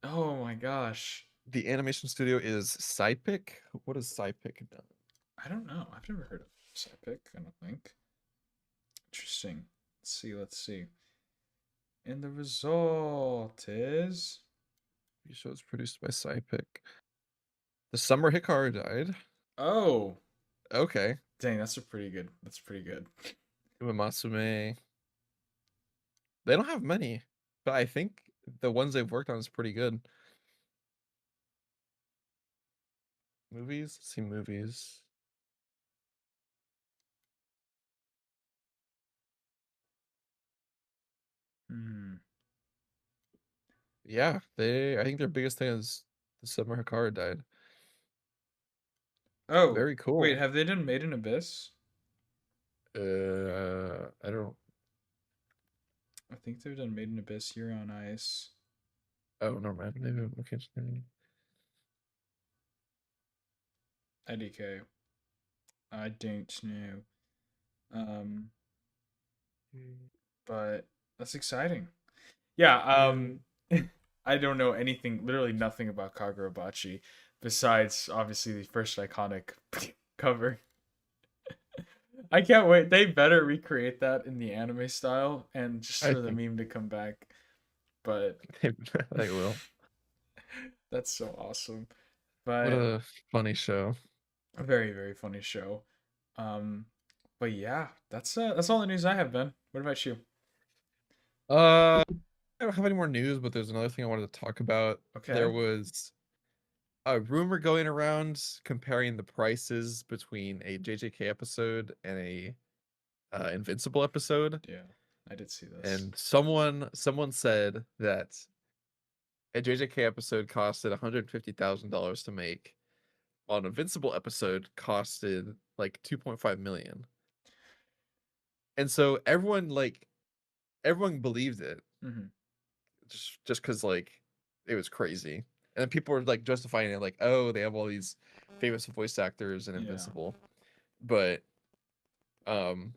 Oh my gosh. The animation studio is Psypic. What is Psypic done? I don't know. I've never heard of Psypic, I don't think. Interesting. Let's see. And the result is. These shows produced by Psypic. The Summer Hikaru died. Oh. Okay. Dang, that's a pretty good. That's pretty good. Uematsume. They don't have many, but I think the ones they've worked on is pretty good. Movies? Let's see movies. Hmm. Yeah, I think their biggest thing is the Summer Hikaru died. Oh, Very wait, cool. have they done Made in Abyss? I don't. I think they've done Made in Abyss, Here on Ice. Oh no, man. Maybe I'm looking. IDK. I don't know. Um, but that's exciting. Yeah. Yeah. I don't know anything, literally nothing about Kagurabachi besides obviously the first iconic cover. I can't wait. They better recreate that in the anime style and just I for the think meme to come back. But they will. that's so awesome. What But a funny show. a very, very funny show. Um, but yeah, that's all the news I have, Ben. What about you? I don't have any more news, but there's another thing I wanted to talk about. There Okay. was a rumor going around comparing the prices between a JJK episode and a Invincible episode, Yeah, I did see this. and someone said that a JJK episode costed $150,000 to make, while an Invincible episode costed like 2.5 million. And so everyone believed it Hmm. just because like it was crazy. And then people were like justifying it like, oh, they have all these famous voice actors in Yeah. Invincible. But um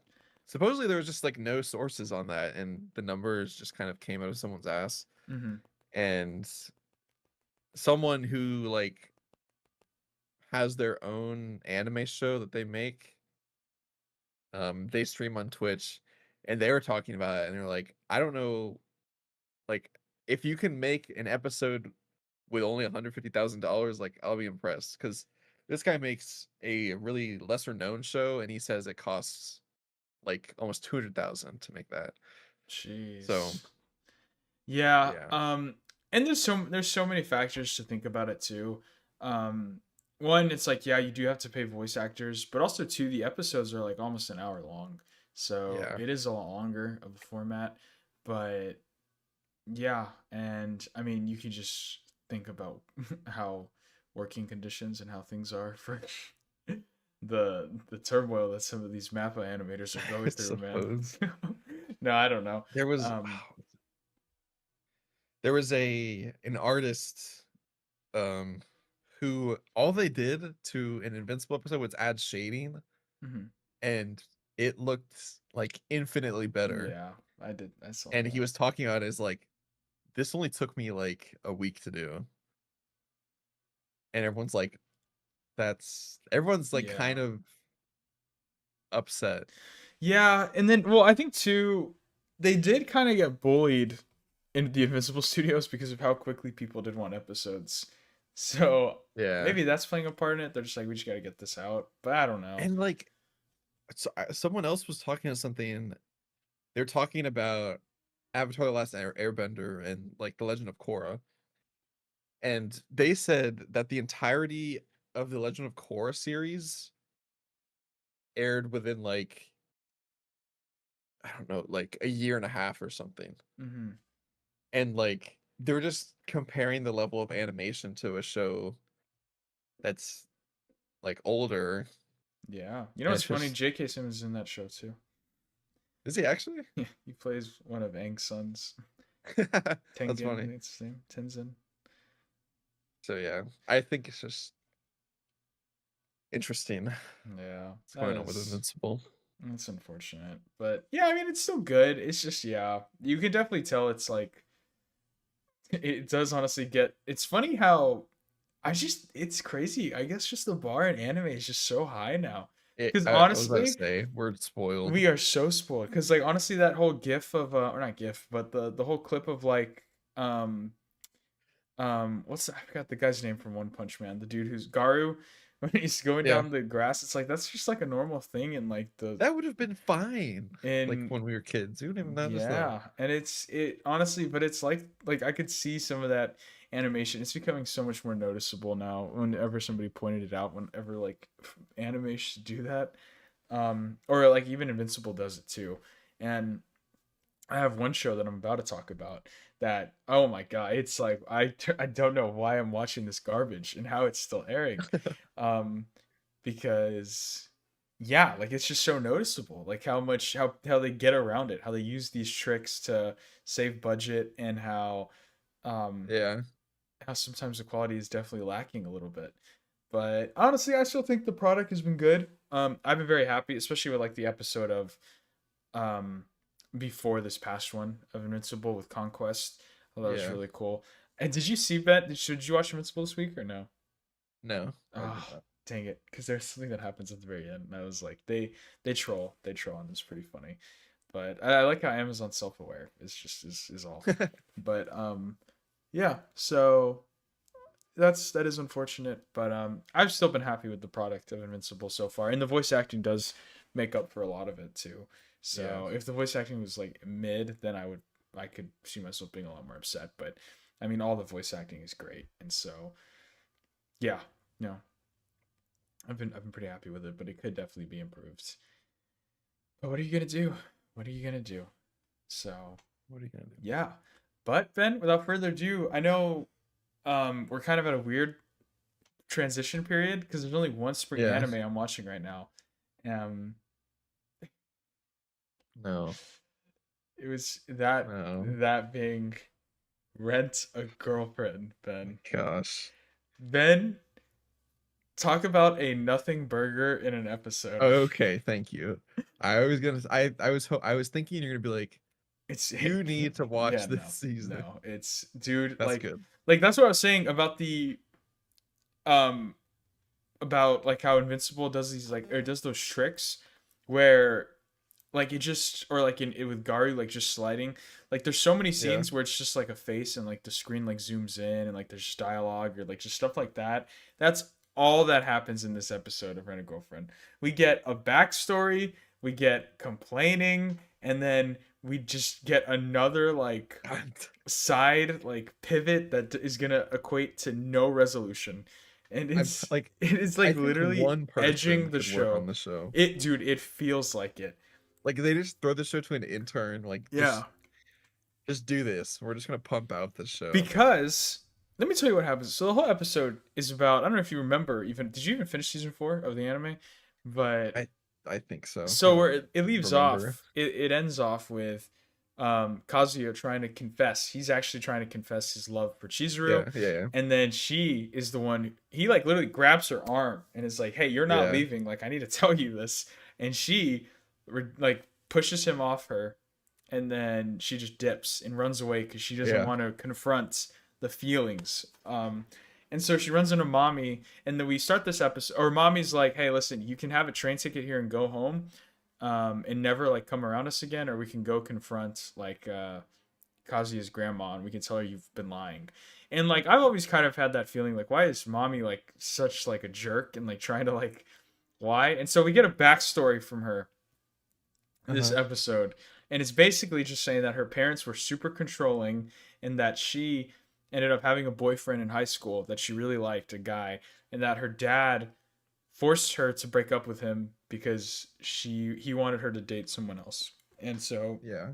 supposedly there was just like no sources on that and the numbers just kind of came out of someone's ass. Hmm. And someone who like has their own anime show that they make, they stream on Twitch and they were talking about it and they're like, I don't know, like if you can make an episode with only $150,000, like I'll be impressed because this guy makes a really lesser known show and he says it costs like almost 200,000 to make that. So Jeez. Yeah. yeah, And there's so many factors to think about it too. Um, one, it's like yeah, you do have to pay voice actors, but also two, the episodes are like almost an hour long, so yeah, it is a lot longer of a format. But yeah, and I mean, you can just think about how working conditions and how things are for the turmoil that some of these Mappa animators are I going through, man. suppose No, I don't know. there was Um, there was a an artist um who all they did to an Invincible episode was add shading mhm. and it looked like infinitely better. Yeah, I did. I saw And he that. was talking about it as like this only took me like a week to do. And everyone's like Yeah. kind of upset. Yeah, and then well, I think too, they did kind of get bullied in the Invincible Studios because of how quickly people did want episodes. So Yeah. maybe that's playing a part in it. They're just like, we just gotta get this out. But I don't know. And like someone else was talking to something. They're talking about Avatar: The Last Airbender and like The Legend of Korra, and they said that the entirety of the Legend of Korra series aired within like I don't know, like a year and a half or something. Hmm. And like they're just comparing the level of animation to a show that's like older, Yeah. You know and what's it's funny? just J.K. Simmons is in that show too. is he actually? Yeah, he plays one of Aang's sons. That's Tengen, I funny. think it's his name. Tenzin. So yeah, I think it's just interesting Yeah, what's that going on with is. Invincible. That's unfortunate. But yeah, I mean, it's still good. It's just, yeah, you can definitely tell it's like, it does honestly get. It's funny how it's crazy. I guess just the bar in anime is just so high now. Because I was about to honestly, say we're spoiled. we are so spoiled. Because, like, honestly, that whole gif of, or not gif, but the whole clip of, like, I forgot the guy's name from One Punch Man, the dude who's Garu, when he's going Yeah, down the grass, it's like, that's just like a normal thing in, like, the, that would have been fine. Like in when we were kids, you wouldn't even notice that. Yeah, and it honestly, but it's like I could see some of that animation. It's becoming so much more noticeable now. Whenever somebody pointed it out, whenever like anime should do that, or like even Invincible does it too. And I have one show that I'm about to talk about that. Oh my god, it's like I don't know why I'm watching this garbage and how it's still airing, um, because yeah, like it's just so noticeable, like how much how they get around it, how they use these tricks to save budget, and um Yeah, how sometimes the quality is definitely lacking a little bit. But honestly, I still think the product has been good. I've been very happy, especially with like the episode of um before this past one of Invincible with Conquest. I thought that was Yeah. really cool. And did you see that? Did you watch Invincible this week or no? No, I did Oh, not. dang it! Because there's something that happens at the very end, and I was like, they troll, and it's pretty funny. But I like how Amazon's self aware. It's just is all. But yeah. So that is unfortunate, but I've still been happy with the product of Invincible so far, and the voice acting does make up for a lot of it too. Yeah. So if the voice acting was like mid, then I could see myself being a lot more upset. But I mean, all the voice acting is great, and so yeah, no, I've been pretty happy with it, but it could definitely be improved. But what are you gonna do? What are you gonna do? So What are you gonna do? yeah, but Ben, without further ado, I know we're kind of at a weird transition period because there's only one spring Yeah. anime I'm watching right now. Um, No. it was that No. that being Rent a Girlfriend, Ben. Gosh. Ben, talk about a nothing burger in an episode. Okay, thank you. I was thinking you're gonna be like, It's you need to watch yeah, this no, season. no, it's dude, That's good. like that's what I was saying about the um about like how Invincible does these like or does those tricks where like it just or like in it with Garu like just sliding like there's so many Yeah. scenes where it's just like a face and like the screen like zooms in and like there's just dialogue or like just stuff like that. That's all that happens in this episode of Rent a Girlfriend. We get a backstory, we get complaining, and then we just get another like side like pivot that is gonna equate to no resolution, and I'm it's like, it is I like think literally one edging person the could work on show. the show. It dude, it feels like it. Like they just throw the show to an intern, like Yeah, just do this. We're just gonna pump out this show. because let me tell you what happens. So the whole episode is about I don't know if you remember even did you even finish season 4 of the anime? But I I think so. I so where don't it leaves remember. off, it ends off with Kazuya trying to confess. He's actually trying to confess his love for Chizuru, Yeah, yeah, and then she is the one. He like literally grabs her arm and is like, "Hey, you're not yeah, leaving. Like, I need to tell you this." And she like pushes him off her, and then she just dips and runs away because she doesn't yeah. want to confront the feelings. And so she runs into mommy, and then we start this episode. Or mommy's like, "Hey, listen, you can have a train ticket here and go home, and never like come around us again, or we can go confront like Kazuya's grandma, and we can tell her you've been lying." And like I've always kind of had that feeling, like, why is mommy like such like a jerk and like trying to like why? And so we get a backstory from her this Uh-huh. episode, and it's basically just saying that her parents were super controlling and that she ended up having a boyfriend in high school that she really liked, a guy, and that her dad forced her to break up with him because he wanted her to date someone else. And so Yeah.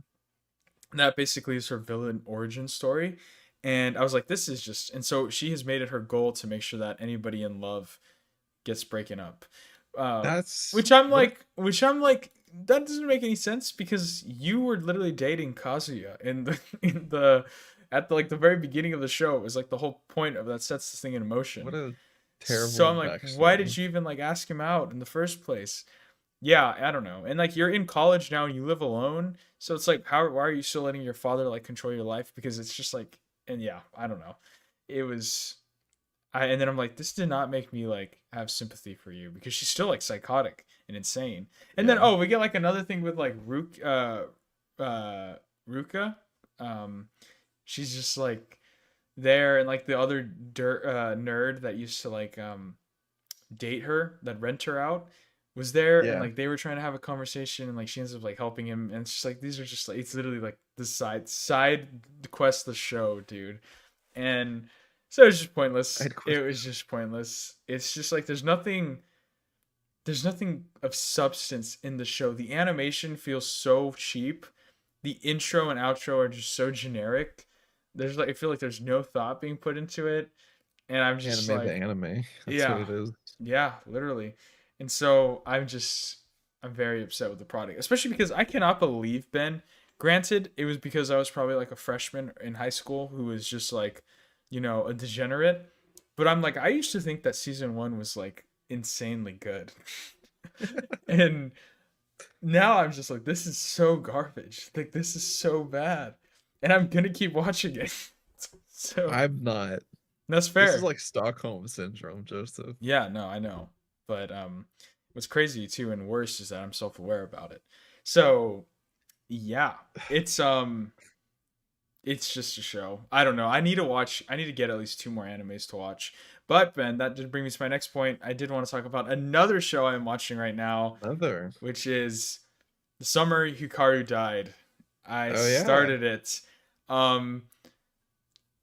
that basically is her villain origin story. And I was like, this is just and so she has made it her goal to make sure that anybody in love gets breaken up. Uh, That's which I'm like, that doesn't make any sense because you were literally dating Kazuya in the at the like the very beginning of the show. It was like the whole point of that sets this thing in what motion. a So terrible I'm like, why did backstory. you even like ask him out in the first place? Yeah, I don't know. And like you're in college now and you live alone, so it's like how why are you still letting your father like control your life? Because it's just like and yeah, I don't know. It was and then I'm like, this did not make me like have sympathy for you because she's still like psychotic and insane. And then Yeah. oh, we get like another thing with like Ruka. Um, she's just like there, and like the other nerd that used to like date her, that rent her out, was there, and Yeah. like they were trying to have a conversation, and like she ends up like helping him, and it's just like these are just like it's literally like the side quest of the show, dude, and so it was just pointless. I'd It quit. was just pointless. It's just like there's nothing of substance in the show. The animation feels so cheap. The intro and outro are just so generic. There's like I feel like there's no thought being put into it, and I'm just Anime to like, anime. That's what yeah, it is. yeah, literally. And so I'm very upset with the product, especially because I cannot believe Ben. Granted, it was because I was probably like a freshman in high school who was just like, a degenerate. But I'm like, I used to think that season 1 was like insanely good. And now I'm just like, this is so garbage. Like, this is so bad. And I'm gonna keep watching it. So I'm not. that's This is fair. like Stockholm syndrome, Joseph. Yeah, no, I know. But what's crazy too and worse is that I'm self-aware about it. So yeah, it's it's just a show. I don't know. I need to get at least two more animes to watch. But Ben, that did bring me to my next point. I did want to talk about another show I'm watching right now, Another. which is The Summer Hikaru Died. I Oh yeah. started it. Um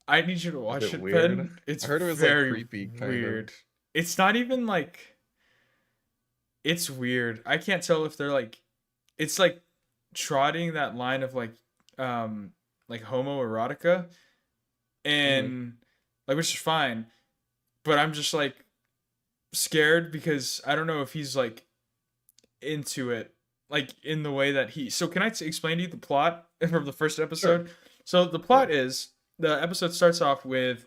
I need you to Is watch it it, weird? Ben. It's I heard it was like very creepy, kind of. weird. It's not even like it's weird. I can't tell if they're like it's like trotting that line of like homoerotica Mm, and like which is fine, but I'm just like scared because I don't know if he's like into it like in the way that he. So can I explain to you the plot from the first sure. episode? So the Yeah. plot is the episode starts off with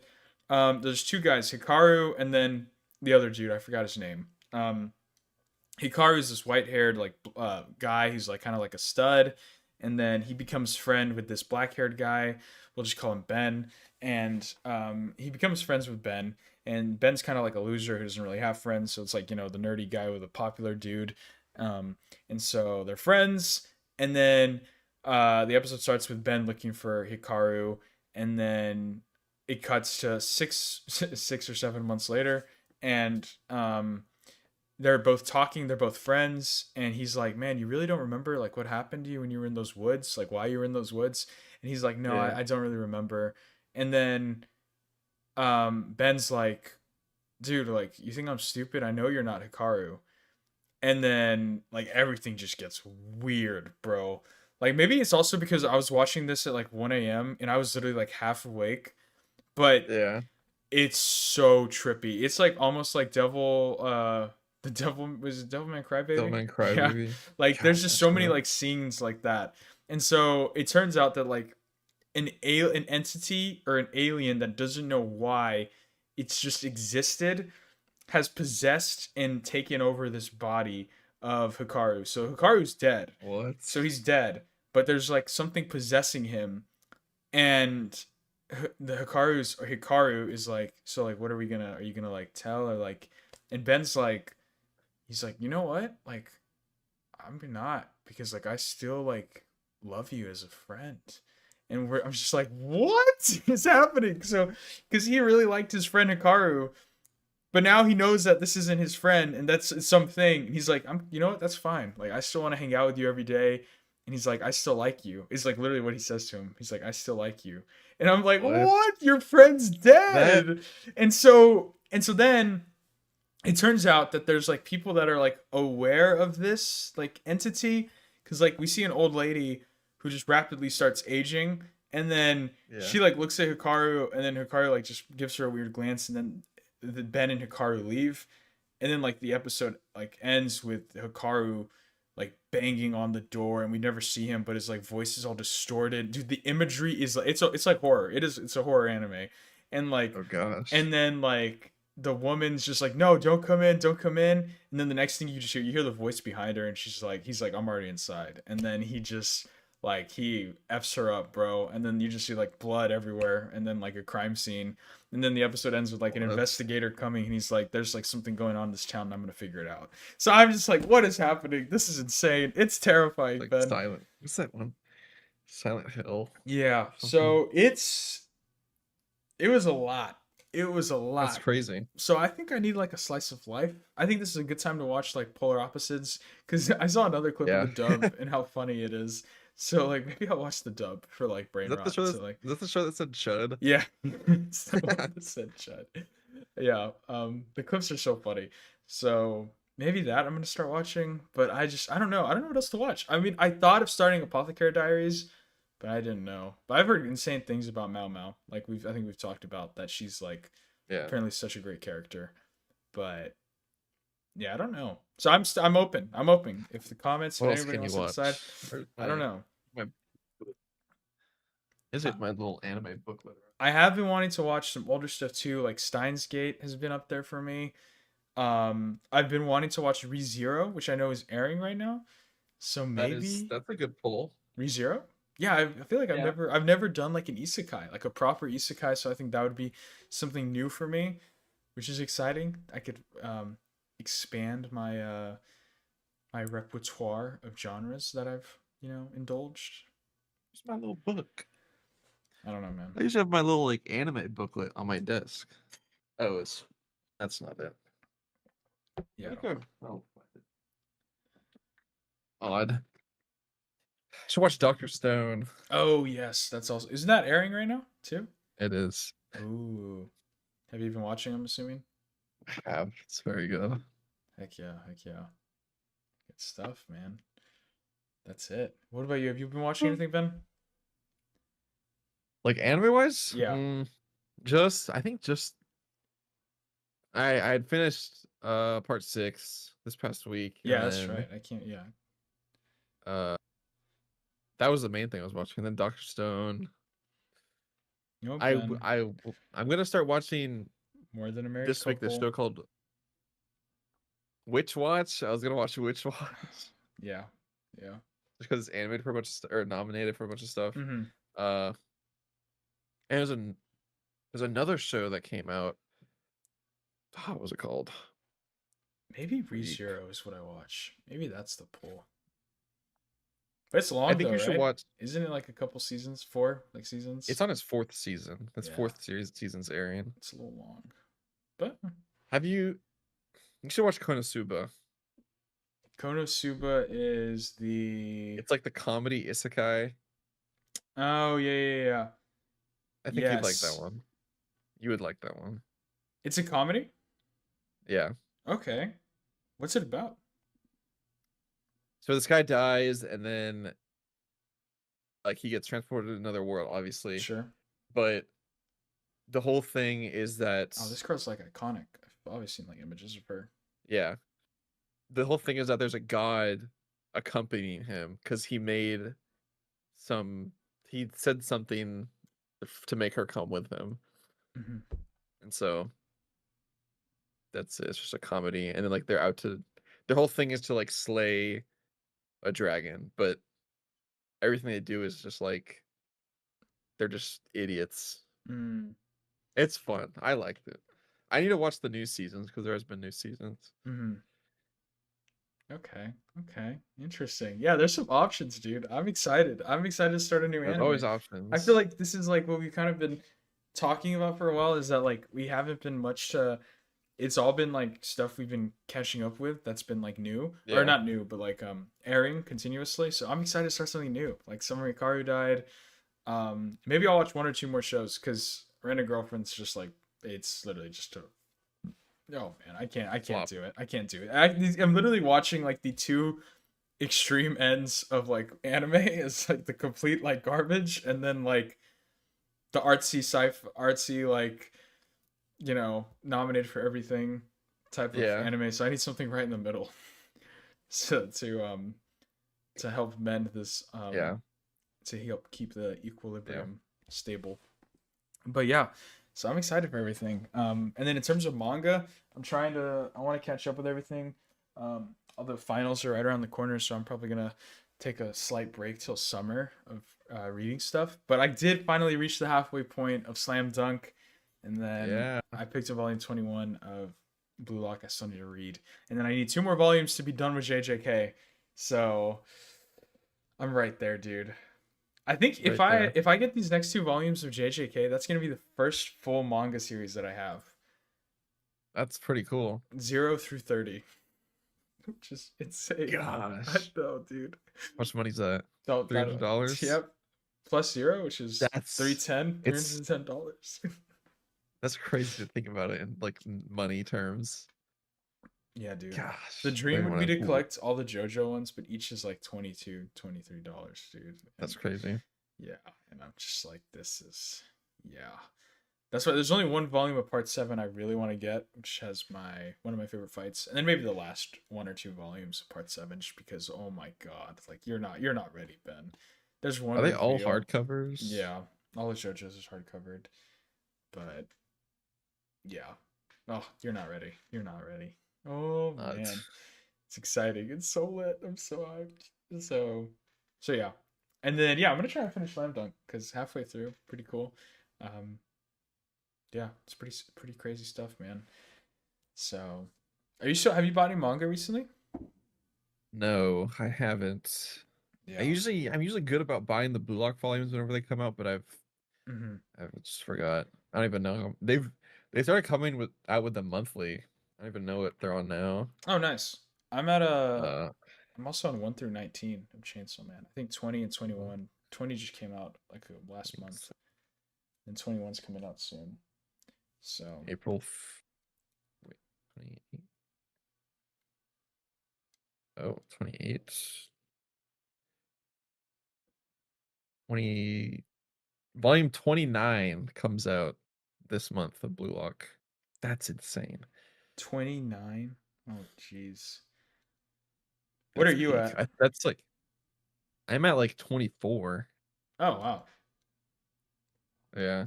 there's two guys, Hikaru and then the other dude, I forgot his name. Hikaru is this white-haired like guy who's like kind of like a stud, and then he becomes friend with this black-haired guy. We'll just call him Ben, and he becomes friends with Ben. And Ben's kind of like a loser who doesn't really have friends, so it's like the nerdy guy with a popular dude, um, and so they're friends. And then the episode starts with Ben looking for Hikaru, and then it cuts to 6 or 7 months later, and they're both talking, they're both friends, and he's like, man, you really don't remember like what happened to you when you were in those woods, like why you were in those woods? And he's like, no, Yeah. I don't really remember. And then Ben's like, dude, like you think I'm stupid? I know you're not Hikaru. And then like everything just gets weird, bro. Like maybe it's also because I was watching this at like 1 a.m. and I was literally like half awake, but Yeah. it's so trippy. It's like almost like the devil was it Devilman Crybaby? Devilman Yeah. Crybaby. Like God, there's just that so many show. like scenes like that. And so it turns out that like an entity or an alien that doesn't know why it's just existed has possessed and taken over this body of Hikaru. So Hikaru's dead. What? So he's dead, but there's like something possessing him, and the Hikaru is like, so like, what are you gonna like tell or like, and Ben's like, he's like, you know what, like, I'm not because like I still like love you as a friend, and I'm just like, what is happening? So because he really liked his friend Hikaru, but now he knows that this isn't his friend and that's something. And he's like, you know what? That's fine. Like, I still want to hang out with you every day. And he's like, I still like you. It's like literally what he says to him. He's like, I still like you. And I'm like, What? what? Your friend's That. dead. And so then it turns out that there's like people that are like aware of this like entity. Cause like we see an old lady who just rapidly starts aging. And then Yeah. she like looks at Hikaru and then Hikaru like just gives her a weird glance and then Ben and Hikaru leave, and then like the episode like ends with Hikaru like banging on the door, and we never see him, but his like voice is all distorted. Dude, the imagery is like it's like horror. It's a horror anime, and like Oh gosh. and then like the woman's just like, no, don't come in, don't come in. And then the next thing you hear the voice behind her, and he's like, I'm already inside. And then he just like he f's her up, bro. And then you just see like blood everywhere, and then like a crime scene. And then the episode ends with like an What? investigator coming, and he's like, there's like something going on in this town, and I'm gonna figure it out. So I'm just like, what is happening? This is insane. It's terrifying, Like Ben. Silent. What's that one? Silent Hill. Yeah. Something. So it was a lot. It was a That's lot. crazy. So I think I need like a slice of life. I think this is a good time to watch like Polar Opposites because I saw another clip of Yeah. the dub and how funny it is. So like maybe I'll watch the dub for like brain Is that the rot. show? So like Is that the show that said Chud? yeah, it's the one that said Chud. Yeah, the clips are so funny. So maybe that I'm gonna start watching, but I don't know. I don't know what else to watch. I mean, I thought of starting Apothecary Diaries, but I didn't know. But I've heard insane things about Mao Mao. Like I think we've talked about that she's like Yeah. apparently such a great character. But yeah, I don't know. So I'm open. I'm open. If the comments, if What else anybody can you wants to decide, watch? Where's I don't know. my is I, it my little anime booklet? I have been wanting to watch some older stuff too. Like Steins Gate has been up there for me. I've been wanting to watch ReZero, which I know is airing right now. So maybe That's a good pull. ReZero? Yeah, I feel like Yeah. I've never done like an isekai, like a proper isekai, so I think that would be something new for me, which is exciting. I could expand my repertoire of genres that I've, indulged. It's my little book. I don't know, man. I used to have my little like anime booklet on my desk. Oh, that's not it. Yeah, I don't Okay. Oh, odd. Should watch Doctor Stone. Oh, yes, that's also. Isn't that airing right now, too? It is. Ooh. Have you been watching, I'm assuming? I have. It's very good. Heck yeah, heck yeah. Good stuff, man. That's it. What about you? Have you been watching anything, Ben? Like anime wise, Yeah. just I think just I had finished part 6 this past week, and Yeah, that's then right. I can't, yeah. uh that was the main thing I was watching. And then Doctor Stone. You know, Ben, I'm gonna start watching more than a married this week this couple. show called Witch Watch. I was gonna watch Witch Watch Yeah. Yeah. because it's animated for a bunch of or nominated for a bunch of stuff. Mm-hmm. Uh, and there's another show that came out. What was it called? Maybe Week. ReZero is what I watch. Maybe that's the pull. But it's I long think though, you should right? watch. Isn't it like a couple seasons? 4 like seasons? It's on its 4th season. That's Yeah. 4th season's airing. It's a little long. But Have you? You should watch Konosuba. Konosuba is the. It's like the comedy isekai. Oh, yeah, yeah, yeah. I think you'd like that Yes. one. You would like that one. It's a comedy? Yeah. Okay. What's it about? So this guy dies, and then like he gets transported to another world, obviously. Sure. But the whole thing is that Oh, this girl's like iconic. I've always seen like images of her. yeah, the whole thing is that there's a god accompanying him because he said something to make her come with him, Mm-hmm. and so that's it. It's just a comedy, and then like they're out to their whole thing is to like slay a dragon, but everything they do is just like they're just idiots. Mm. It's fun. I liked it. I need to watch the new seasons because there has been new seasons. Mm-hmm. Okay. Okay. Interesting. Yeah, there's some options, dude. I'm excited. I'm excited to start a new There's anime. always I feel options. like this is like what we've kind of been talking about for a while is that like we haven't been much to it's all been like stuff we've been catching up with that's been like new or Yeah. not new but like airing continuously. So I'm excited to start something new. Like Summer Hikaru died. Maybe I'll watch one or two more shows cuz Rent a Girlfriend's just like it's literally just a oh man, I can't Flop. do it. I can't do it. I'm literally watching like the two extreme ends of like anime is like the complete like garbage and then like the artsy like nominated for everything type of Yeah. anime. So I need something right in the middle so to help mend this Yeah. to help keep the Yeah. equilibrium stable. But yeah, so I'm excited for everything. And then in terms of manga, I want to catch up with everything. All the finals are right around the corner, so I'm probably gonna take a slight break till summer of reading stuff. But I did finally reach the halfway point of Slam Dunk, and then Yeah. I picked up volume 21 of Blue Lock. I still need to read, and then I need two more volumes to be done with JJK. So I'm right there, dude. I think Right there. if I get these next two volumes of JJK, that's gonna be the first full manga series that I have. That's pretty cool. 0 through 30. Which is insane. I Gosh. know, dude. How much money's that? Don't $300? yep. Plus 0, which is That's 310, it's $310. that's crazy to think about it in like money terms. Yeah, dude. The Gosh. dream would be to collect all the JoJo ones, but each is like $23, dude. That's And crazy. yeah, and I'm just like, this is yeah. That's why there's only one volume of part 7 I really want to get, which has one of my favorite fights, and then maybe the last one or two volumes of part 7, just because oh my god, like you're not ready, Ben. There's one Are they all reveal. hardcovers? Yeah, all the JoJo's is hardcovered, but yeah. Oh, you're not ready. You're not ready. Oh Uh, man, it's exciting. It's so lit. I'm so hyped. So yeah, and then yeah, I'm gonna try and finish Slam Dunk because halfway through, pretty cool. Um, yeah, it's pretty crazy stuff, man. So, are you still have you bought any manga recently? no, I haven't. Yeah. I'm usually good about buying the Blue Lock volumes whenever they come out, but Hmm. I've just forgot. I don't even know. They started coming out with them monthly. I don't even know what they're on now. Oh, nice. I'm at a. Uh, I'm also on 1 through 19 of Chainsaw Man. I think 20 and 21. 20 just came out like last month, and 21's coming out soon. So April. Wait, 28. Oh, 28. 20 volume 29 comes out this month of Blue Lock. That's insane. 29. Oh, jeez. What are That's you peak. at? That's like I'm at like 24. Oh, wow. Yeah.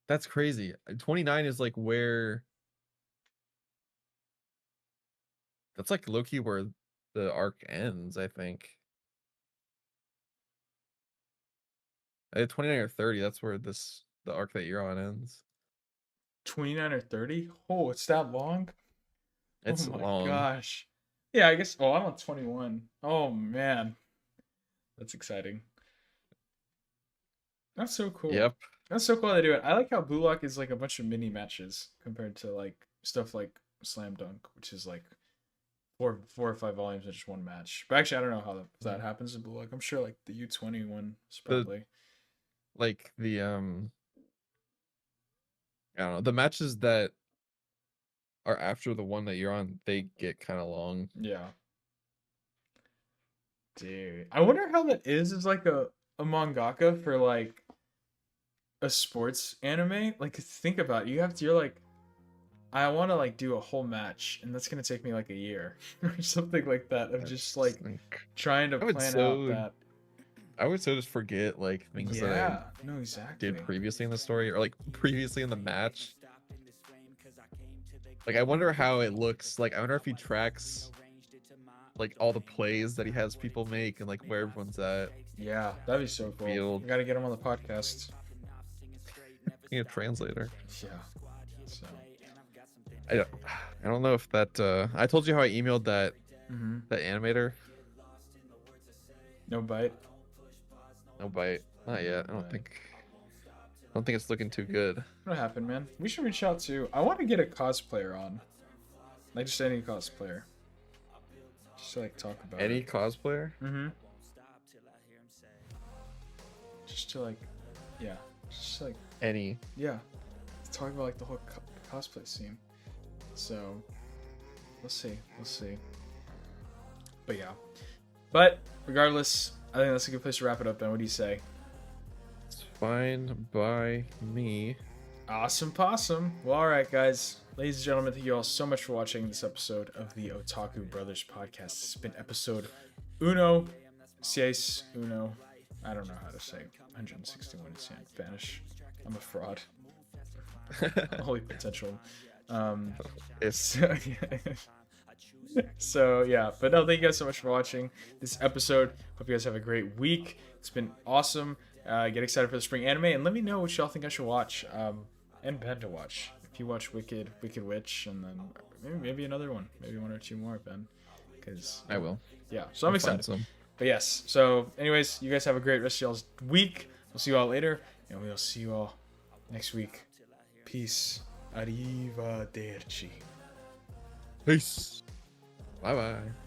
That's crazy. 29 is like where that's like low-key where the arc ends, I think. 29 or 30, that's where the arc that you're on ends. 29 or 30? Oh, it's that long? Oh It's my long. gosh. Yeah, I guess. Oh, I'm on 21. Oh man, that's exciting. That's so cool. Yep. That's so cool they do it. I like how Blue Lock is like a bunch of mini matches compared to like stuff like Slam Dunk, which is like four or five volumes of just one match. But actually, I don't know how that happens in Blue Lock. I'm sure like the U20 one is The probably. like the I don't know, the matches that are after the one that you're on, they get kind of long. Yeah. Dude, I wonder how that is as like a mangaka for like a sports anime. Like think about it. You're like I want to like do a whole match and that's going to take me like a year or something like that of just That's like like trying to I would plan out so that. I would so just forget like things that I Yeah, no, did exactly. previously in the story or like previously in the match. Like I wonder how it looks. Like I wonder if he tracks like all the plays that he has people make and like where everyone's at Yeah, that'd be so cool. field. We got to get him on the podcast. Being a translator. Yeah. So, I don't, I don't know if that I told you how I emailed that animator. no bite. No bite. Not No yet. bite. I don't think it's looking too good. What happened, man? We should reach out to. I want to get a cosplayer on. Like just any cosplayer. Just to like talk about it. Any cosplayer? Mm-hmm. Just to like, yeah. Just to, like, Any. yeah. Talk about like the whole cosplay scene. So, we'll see. We'll see. But yeah. But regardless, I think that's a good place to wrap it up, Ben. What do you say? It's fine by me. Awesome possum. Well, all right, guys. Ladies and gentlemen, thank you all so much for watching this episode of the Otaku Brothers podcast. It's been episode uno, seis uno. I don't know how to say 161 in Spanish. I'm a fraud. Holy potential. It's So yeah, but no, thank you guys so much for watching this episode. Hope you guys have a great week. It's been awesome. Get excited for the spring anime and let me know what y'all think I should watch. And Ben to watch. If you watch Wicked Witch, and then maybe another one, maybe one or two more, Ben. Because I will. yeah, so I'm I'll find excited. some. But yes, so anyways, you guys have a great rest of y'all's week. We'll see you all later, and we'll see you all next week. Peace. Arrivederci. Peace. Bye bye.